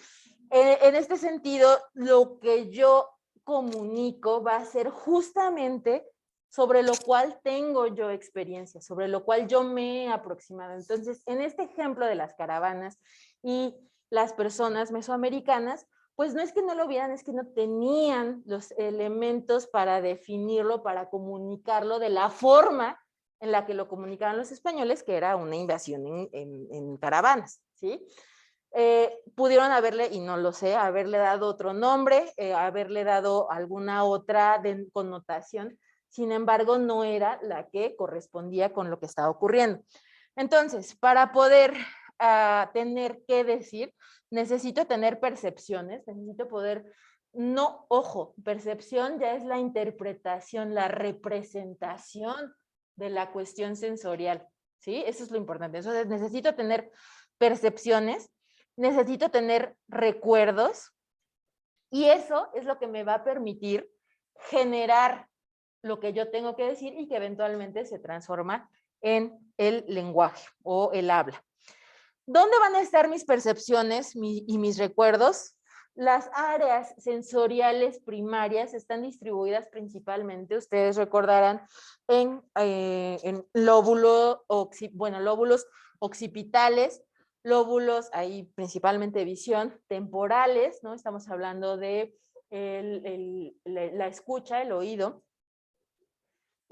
En este sentido, lo que yo comunico va a ser justamente sobre lo cual tengo yo experiencia, sobre lo cual yo me he aproximado. Entonces, en este ejemplo de las caravanas y las personas mesoamericanas, pues no es que no lo vieran, es que no tenían los elementos para definirlo, para comunicarlo de la forma en la que lo comunicaban los españoles, que era una invasión en caravanas, ¿sí? Pudieron haberle, y no lo sé, haberle dado otro nombre, haberle dado alguna otra connotación, sin embargo, no era la que correspondía con lo que estaba ocurriendo. Entonces, para poder tener que decir, necesito tener percepciones, necesito poder, no, ojo, percepción ya es la interpretación, la representación de la cuestión sensorial, ¿sí? Eso es lo importante. Entonces, necesito tener percepciones, necesito tener recuerdos, y eso es lo que me va a permitir generar lo que yo tengo que decir y que eventualmente se transforma en el lenguaje o el habla. ¿Dónde van a estar mis percepciones y mis recuerdos? Las áreas sensoriales primarias están distribuidas principalmente, ustedes recordarán, en lóbulos occipitales, lóbulos, ahí principalmente visión, temporales, ¿no? Estamos hablando de la escucha, el oído,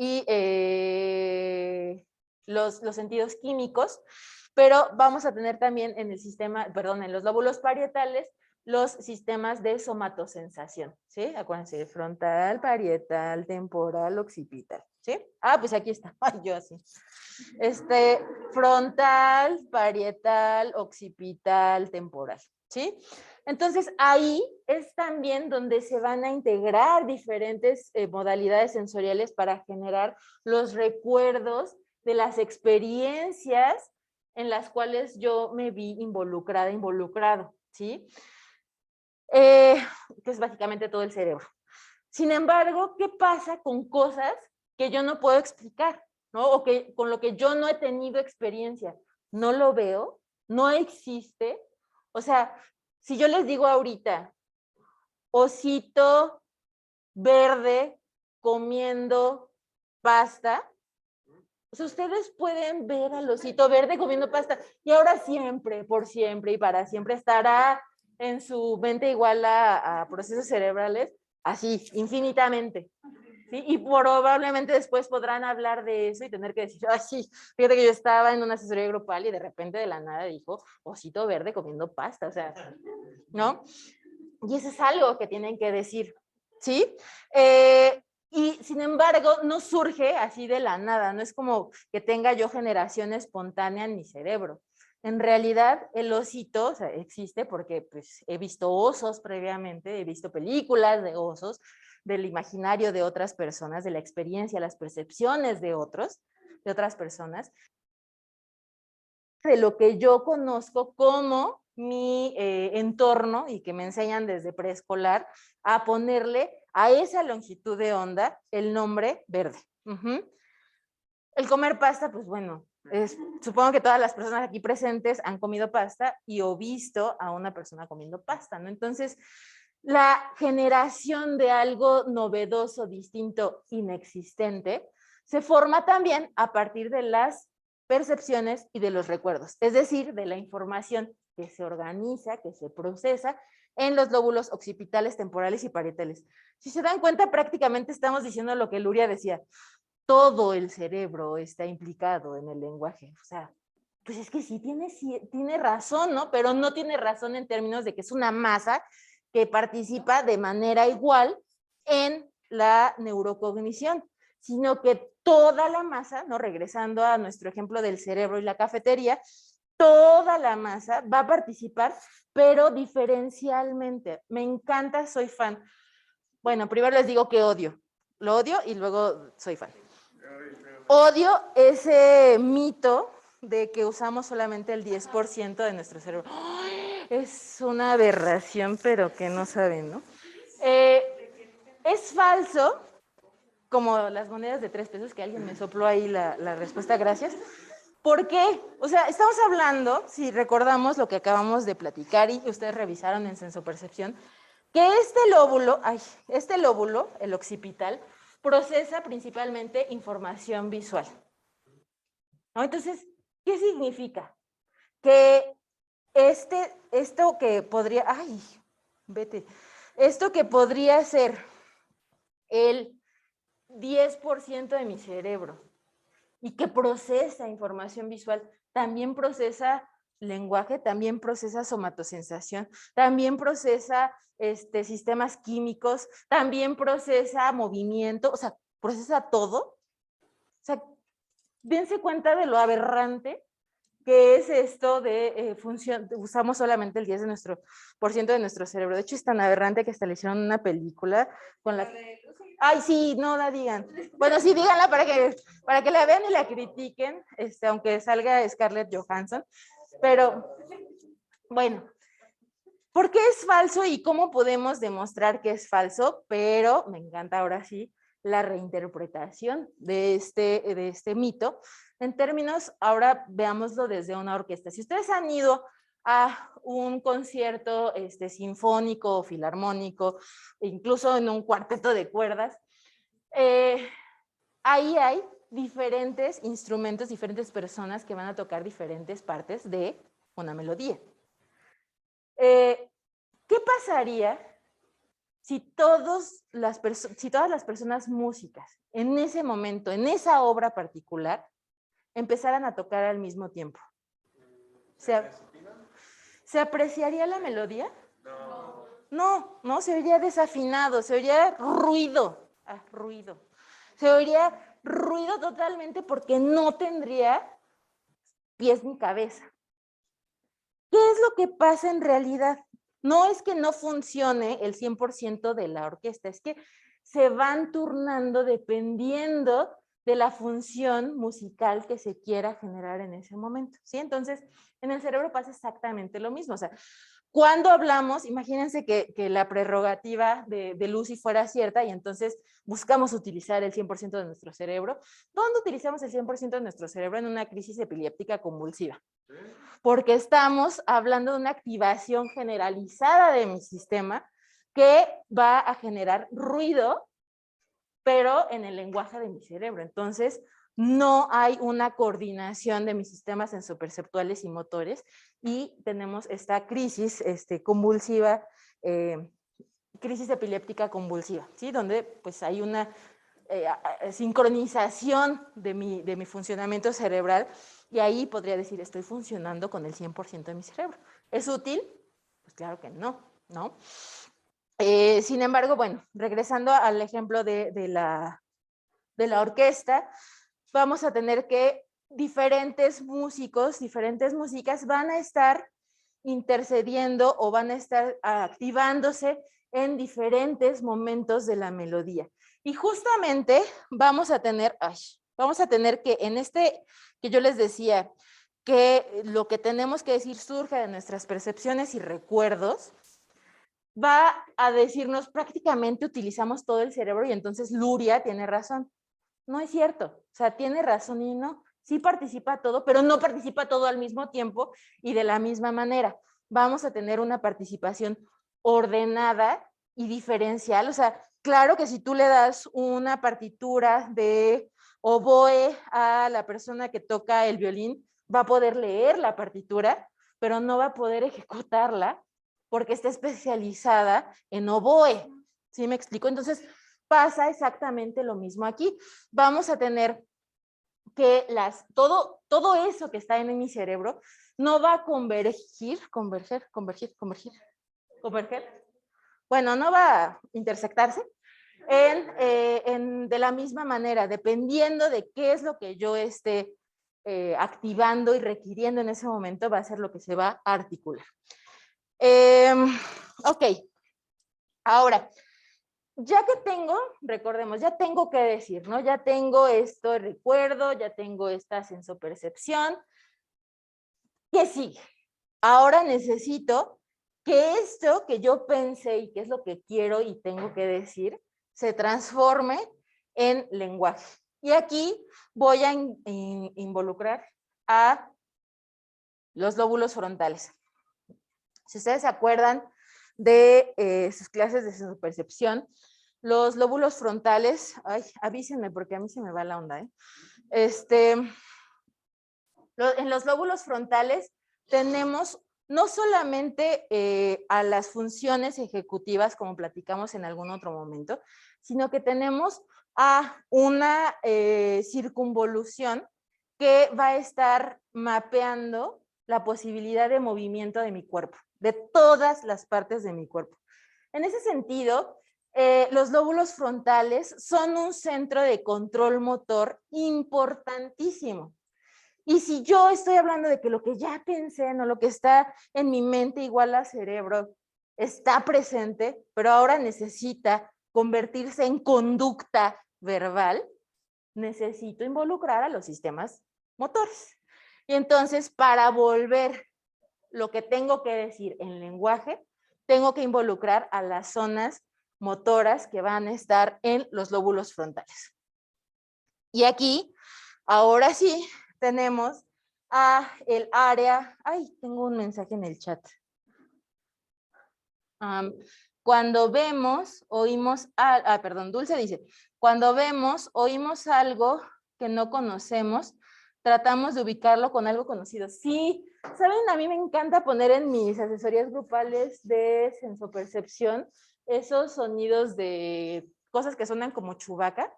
y los sentidos químicos, pero vamos a tener también en el sistema, perdón, en los lóbulos parietales, los sistemas de somatosensación, ¿sí? Acuérdense, frontal, parietal, temporal, occipital, ¿sí? Ah, pues aquí está, ay, yo así. Frontal, parietal, occipital, temporal, ¿sí? Entonces ahí es también donde se van a integrar diferentes modalidades sensoriales para generar los recuerdos de las experiencias en las cuales yo me vi involucrada, involucrado, ¿sí? Que es básicamente todo el cerebro. Sin embargo, ¿qué pasa con cosas que yo no puedo explicar, ¿no? O que con lo que yo no he tenido experiencia? No lo veo, no existe. O sea, si yo les digo ahorita, osito verde comiendo pasta, o sea, ustedes pueden ver al osito verde comiendo pasta y ahora siempre, por siempre y para siempre estará en su mente igual a procesos cerebrales, así, infinitamente. ¿Sí? Y probablemente después podrán hablar de eso y tener que decir, ay, sí, fíjate que yo estaba en una asesoría grupal y de repente de la nada dijo, osito verde comiendo pasta, o sea, ¿no? Y eso es algo que tienen que decir, ¿sí? Y sin embargo, no surge así de la nada, no es como que tenga yo generación espontánea en mi cerebro. En realidad, el osito, o sea, existe porque pues, he visto osos previamente, he visto películas de osos, del imaginario de otras personas, de la experiencia, las percepciones de otras personas, de lo que yo conozco como mi entorno y que me enseñan desde preescolar a ponerle a esa longitud de onda el nombre verde. El comer pasta, pues bueno, supongo que todas las personas aquí presentes han comido pasta y o visto a una persona comiendo pasta, ¿no? Entonces, la generación de algo novedoso, distinto, inexistente, se forma también a partir de las percepciones y de los recuerdos, es decir, de la información que se organiza, que se procesa en los lóbulos occipitales, temporales y parietales. Si se dan cuenta, prácticamente estamos diciendo lo que Luria decía, todo el cerebro está implicado en el lenguaje, o sea, pues es que sí tiene razón, ¿no? Pero no tiene razón en términos de que es una masa que participa de manera igual en la neurocognición, sino que toda la masa, ¿no? Regresando a nuestro ejemplo del cerebro y la cafetería, toda la masa va a participar, pero diferencialmente. Me encanta, soy fan. Bueno, primero les digo que odio. Lo odio y luego soy fan. Odio ese mito de que usamos solamente el 10% de nuestro cerebro. ¡Ay! Es una aberración, pero que no saben, ¿no? Es falso, como las monedas de 3 pesos, que alguien me sopló ahí la respuesta, gracias. ¿Por qué? O sea, estamos hablando, si recordamos lo que acabamos de platicar y ustedes revisaron en sensopercepción, que este lóbulo, el occipital, procesa principalmente información visual, ¿no? Entonces, ¿qué significa? Que esto que podría, esto que podría ser el 10% de mi cerebro y que procesa información visual, también procesa lenguaje, también procesa somatosensación, también procesa sistemas químicos, también procesa movimiento, o sea, procesa todo. O sea, dense cuenta de lo aberrante que es esto de usamos solamente el 10% de nuestro cerebro. De hecho, es tan aberrante que hasta le hicieron una película con la... Ay, sí, no la digan. Bueno, sí, díganla para que la vean y la critiquen, aunque salga Scarlett Johansson. Pero, bueno, ¿por qué es falso y cómo podemos demostrar que es falso? Pero me encanta ahora sí la reinterpretación de este mito. En términos, ahora veámoslo desde una orquesta. Si ustedes han ido a un concierto sinfónico o filarmónico, incluso en un cuarteto de cuerdas, ahí hay diferentes instrumentos, diferentes personas que van a tocar diferentes partes de una melodía. ¿Qué pasaría si todas las personas músicas en ese momento, en esa obra particular, empezaran a tocar al mismo tiempo? ¿Se apreciaría la melodía? No, se oiría desafinado, se oiría ruido. Ruido. Se oiría ruido totalmente porque no tendría pies ni cabeza. ¿Qué es lo que pasa en realidad? No es que no funcione el 100% de la orquesta, es que se van turnando dependiendo de la función musical que se quiera generar en ese momento, ¿sí? Entonces, en el cerebro pasa exactamente lo mismo, o sea, cuando hablamos, imagínense que la prerrogativa de Lucy fuera cierta y entonces buscamos utilizar el 100% de nuestro cerebro. ¿Dónde utilizamos el 100% de nuestro cerebro? En una crisis epiléptica convulsiva. Porque estamos hablando de una activación generalizada de mi sistema que va a generar ruido, pero en el lenguaje de mi cerebro. Entonces, no hay una coordinación de mis sistemas sensoperceptuales y motores y tenemos esta crisis convulsiva, crisis epiléptica convulsiva, ¿sí? Donde pues hay una sincronización de mi funcionamiento cerebral y ahí podría decir, estoy funcionando con el 100% de mi cerebro. ¿Es útil? Pues claro que no, ¿no? Sin embargo, bueno, regresando al ejemplo de la orquesta, vamos a tener que diferentes músicos, diferentes músicas van a estar intercediendo o van a estar activándose en diferentes momentos de la melodía. Y justamente vamos a tener que en que yo les decía, que lo que tenemos que decir surge de nuestras percepciones y recuerdos, va a decirnos prácticamente utilizamos todo el cerebro y entonces Luria tiene razón. No es cierto, o sea, tiene razón y no. Sí participa todo, pero no participa todo al mismo tiempo y de la misma manera. Vamos a tener una participación ordenada y diferencial. O sea, claro que si tú le das una partitura de oboe a la persona que toca el violín, va a poder leer la partitura, pero no va a poder ejecutarla porque está especializada en oboe. ¿Sí me explico? Entonces, pasa exactamente lo mismo aquí. Vamos a tener que todo eso que está en mi cerebro no va a converger, bueno, no va a intersectarse de la misma manera, dependiendo de qué es lo que yo esté activando y requiriendo en ese momento, va a ser lo que se va a articular. Ok, ahora, ya que tengo, recordemos, ya tengo que decir, ¿no? Ya tengo esto, recuerdo, ya tengo esta sensopercepción. ¿Qué sigue? Ahora necesito que esto que yo pensé y que es lo que quiero y tengo que decir, se transforme en lenguaje. Y aquí voy a involucrar a los lóbulos frontales. Si ustedes se acuerdan de sus clases de sensopercepción, los lóbulos frontales, ay, avísenme porque a mí se me va la onda, ¿eh? En los lóbulos frontales tenemos no solamente a las funciones ejecutivas, como platicamos en algún otro momento, sino que tenemos a una circunvolución que va a estar mapeando la posibilidad de movimiento de mi cuerpo, de todas las partes de mi cuerpo. En ese sentido, los lóbulos frontales son un centro de control motor importantísimo. Y si yo estoy hablando de que lo que ya pensé, no lo que está en mi mente igual al cerebro, está presente, pero ahora necesita convertirse en conducta verbal, necesito involucrar a los sistemas motores. Y entonces, para volver lo que tengo que decir en lenguaje, tengo que involucrar a las zonas motoras que van a estar en los lóbulos frontales. Y aquí, ahora sí, tenemos a el área, ay, tengo un mensaje en el chat. Cuando vemos, oímos, perdón, Dulce dice, cuando vemos, oímos algo que no conocemos, tratamos de ubicarlo con algo conocido. Sí, ¿saben? A mí me encanta poner en mis asesorías grupales de sensopercepción esos sonidos de cosas que suenan como Chewbacca,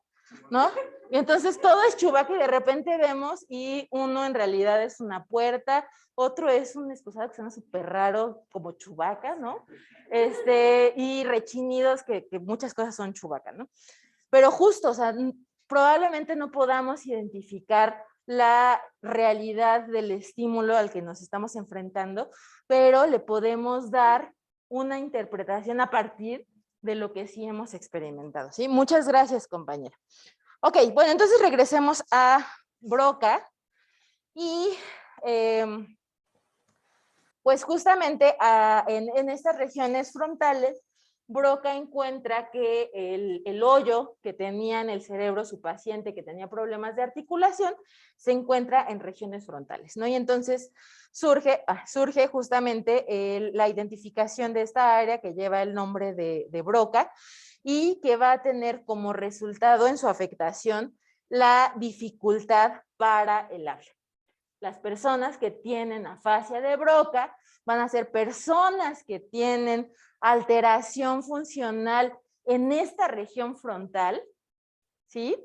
¿no? Y entonces todo es Chewbacca y de repente vemos y uno en realidad es una puerta, otro es un excusado que suena súper raro como Chewbacca, ¿no? Y rechinidos que muchas cosas son Chewbacca, ¿no? Pero justo, o sea, probablemente no podamos identificar la realidad del estímulo al que nos estamos enfrentando, pero le podemos dar una interpretación a partir de lo que sí hemos experimentado, ¿sí? Muchas gracias, compañera. Ok, bueno, entonces regresemos a Broca y pues justamente en estas regiones frontales, Broca encuentra que el hoyo que tenía en el cerebro su paciente que tenía problemas de articulación se encuentra en regiones frontales, ¿no? Y entonces surge justamente la identificación de esta área que lleva el nombre de Broca y que va a tener como resultado en su afectación la dificultad para el habla. Las personas que tienen afasia de Broca van a ser personas que tienen alteración funcional en esta región frontal, ¿sí?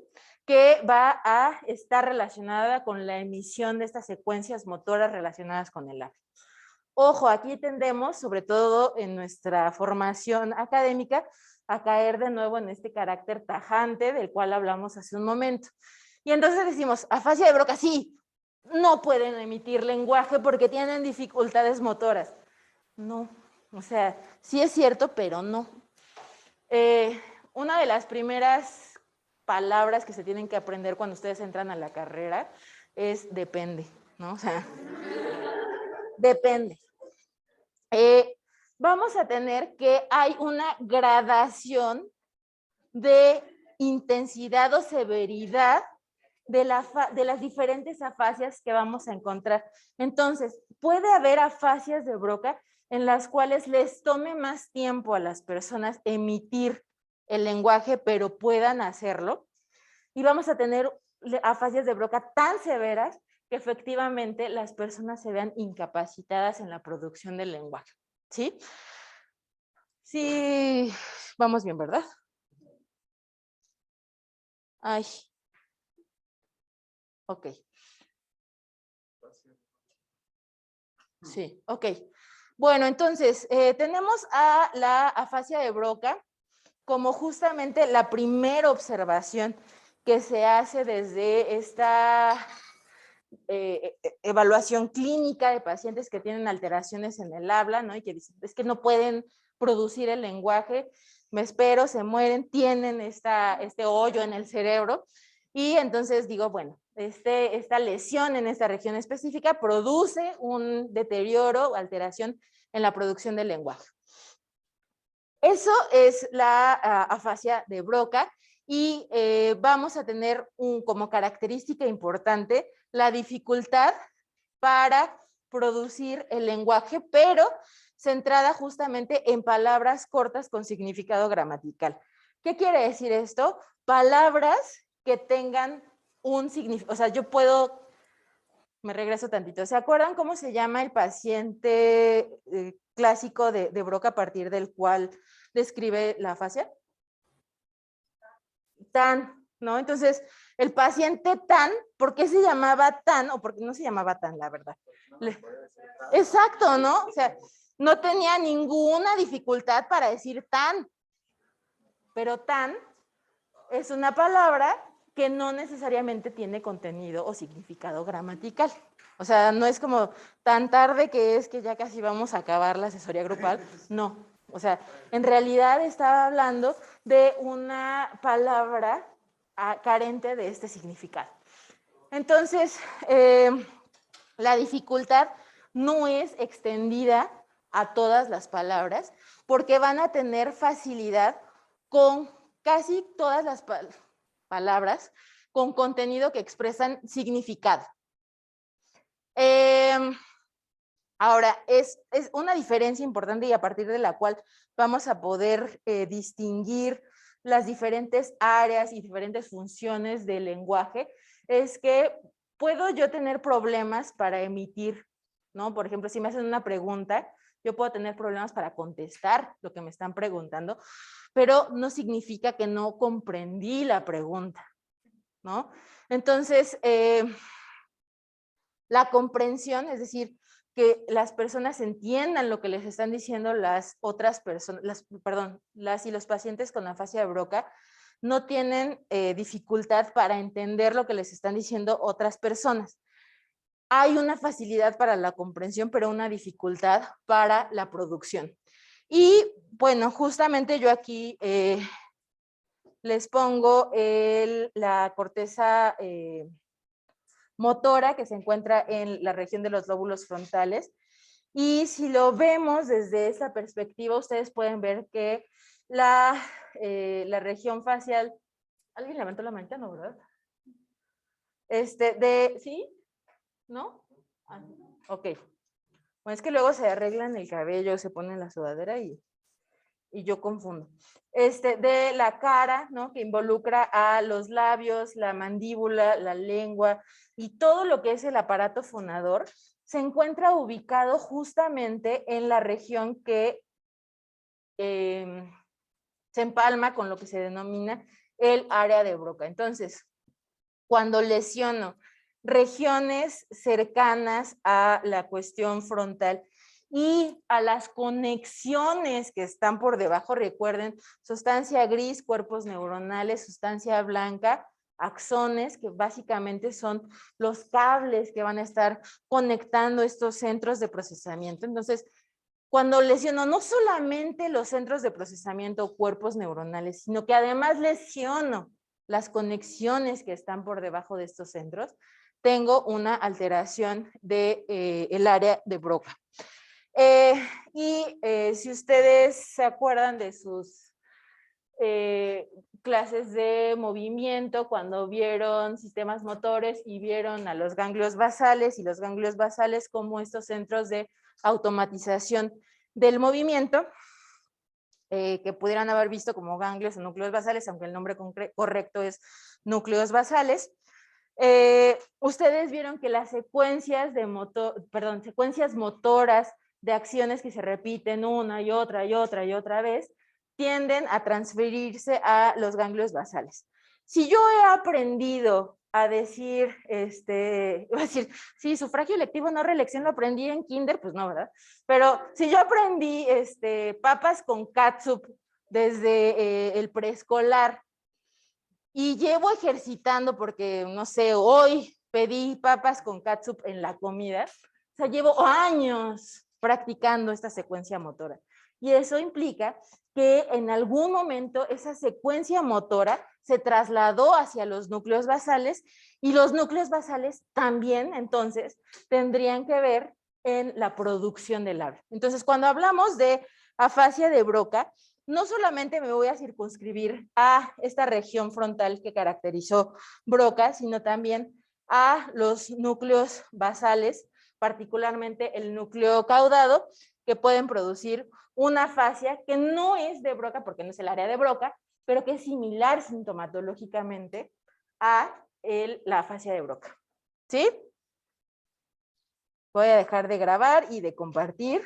Que va a estar relacionada con la emisión de estas secuencias motoras relacionadas con el habla. Ojo, aquí tendemos, sobre todo en nuestra formación académica, a caer de nuevo en este carácter tajante del cual hablamos hace un momento. Y entonces decimos, afasia de Broca, sí, no pueden emitir lenguaje porque tienen dificultades motoras. No, o sea, sí es cierto, pero no. Una de las primeras palabras que se tienen que aprender cuando ustedes entran a la carrera es depende, ¿no? O sea, depende. Vamos a tener que hay una gradación de intensidad o severidad de las diferentes afasias que vamos a encontrar. Entonces, puede haber afasias de Broca en las cuales les tome más tiempo a las personas emitir el lenguaje, pero puedan hacerlo. Y vamos a tener afasias de Broca tan severas que efectivamente las personas se vean incapacitadas en la producción del lenguaje. ¿Sí? Sí, vamos bien, ¿verdad? Ay. Ok. Sí, ok. Bueno, entonces, tenemos a la afasia de Broca como justamente la primera observación que se hace desde esta evaluación clínica de pacientes que tienen alteraciones en el habla, ¿no? Y que dicen, es que no pueden producir el lenguaje, me espero, se mueren, tienen este hoyo en el cerebro. Y entonces digo, bueno, esta lesión en esta región específica produce un deterioro, alteración en la producción del lenguaje. Eso es la afasia de Broca y vamos a tener como característica importante la dificultad para producir el lenguaje, pero centrada justamente en palabras cortas con significado gramatical. ¿Qué quiere decir esto? Palabras que tengan un significado, o sea, yo puedo, me regreso tantito, ¿se acuerdan cómo se llama el paciente clásico de Broca a partir del cual describe la afasia? Tan, ¿no? Entonces, el paciente tan, ¿por qué se llamaba tan o por qué no se llamaba tan, la verdad? Exacto, ¿no? O sea, no tenía ninguna dificultad para decir tan, pero tan es una palabra que no necesariamente tiene contenido o significado gramatical. O sea, no es como tan tarde que es que ya casi vamos a acabar la asesoría grupal, no. O sea, en realidad estaba hablando de una palabra carente de este significado. Entonces, la dificultad no es extendida a todas las palabras porque van a tener facilidad con casi todas las palabras con contenido que expresan significado. Ahora, es una diferencia importante y a partir de la cual vamos a poder distinguir las diferentes áreas y diferentes funciones del lenguaje, es que puedo yo tener problemas para emitir, ¿no? Por ejemplo, si me hacen una pregunta, yo puedo tener problemas para contestar lo que me están preguntando, pero no significa que no comprendí la pregunta, ¿no? Entonces, la comprensión, es decir, que las personas entiendan lo que les están diciendo las otras personas, las y los pacientes con afasia de Broca, no tienen dificultad para entender lo que les están diciendo otras personas. Hay una facilidad para la comprensión, pero una dificultad para la producción. Y bueno, justamente yo aquí les pongo la corteza motora que se encuentra en la región de los lóbulos frontales. Y si lo vemos desde esa perspectiva, ustedes pueden ver que la región facial, ¿alguien levantó la manita? No, ¿verdad? ¿Sí? ¿No? Ah, ok. Bueno, es que luego se arreglan el cabello, se ponen la sudadera y yo confundo. De la cara, ¿no? Que involucra a los labios, la mandíbula, la lengua y todo lo que es el aparato fonador, se encuentra ubicado justamente en la región que se empalma con lo que se denomina el área de Broca. Entonces, cuando lesiono regiones cercanas a la cuestión frontal y a las conexiones que están por debajo, recuerden, sustancia gris, cuerpos neuronales, sustancia blanca, axones, que básicamente son los cables que van a estar conectando estos centros de procesamiento. Entonces, cuando lesiono no solamente los centros de procesamiento o cuerpos neuronales, sino que además lesiono las conexiones que están por debajo de estos centros, tengo una alteración del área de Broca. Si ustedes se acuerdan de sus clases de movimiento, cuando vieron sistemas motores y vieron a los ganglios basales y los ganglios basales como estos centros de automatización del movimiento, que pudieran haber visto como ganglios o núcleos basales, aunque el nombre correcto es núcleos basales. Ustedes vieron que las secuencias secuencias motoras de acciones que se repiten una y otra y otra y otra vez tienden a transferirse a los ganglios basales. Si yo he aprendido a decir, iba a decir, sí, sufragio electivo, no reelección, lo aprendí en kinder, pues no, ¿verdad? Pero si yo aprendí papas con catsup desde el preescolar y llevo ejercitando porque, no sé, hoy pedí papas con catsup en la comida, o sea, llevo años practicando esta secuencia motora. Y eso implica que en algún momento esa secuencia motora se trasladó hacia los núcleos basales y los núcleos basales también, entonces, tendrían que ver en la producción del ave. Entonces, cuando hablamos de afasia de Broca, no solamente me voy a circunscribir a esta región frontal que caracterizó Broca, sino también a los núcleos basales, particularmente el núcleo caudado, que pueden producir una afasia que no es de Broca, porque no es el área de Broca, pero que es similar sintomatológicamente a la afasia de Broca. ¿Sí? Voy a dejar de grabar y de compartir.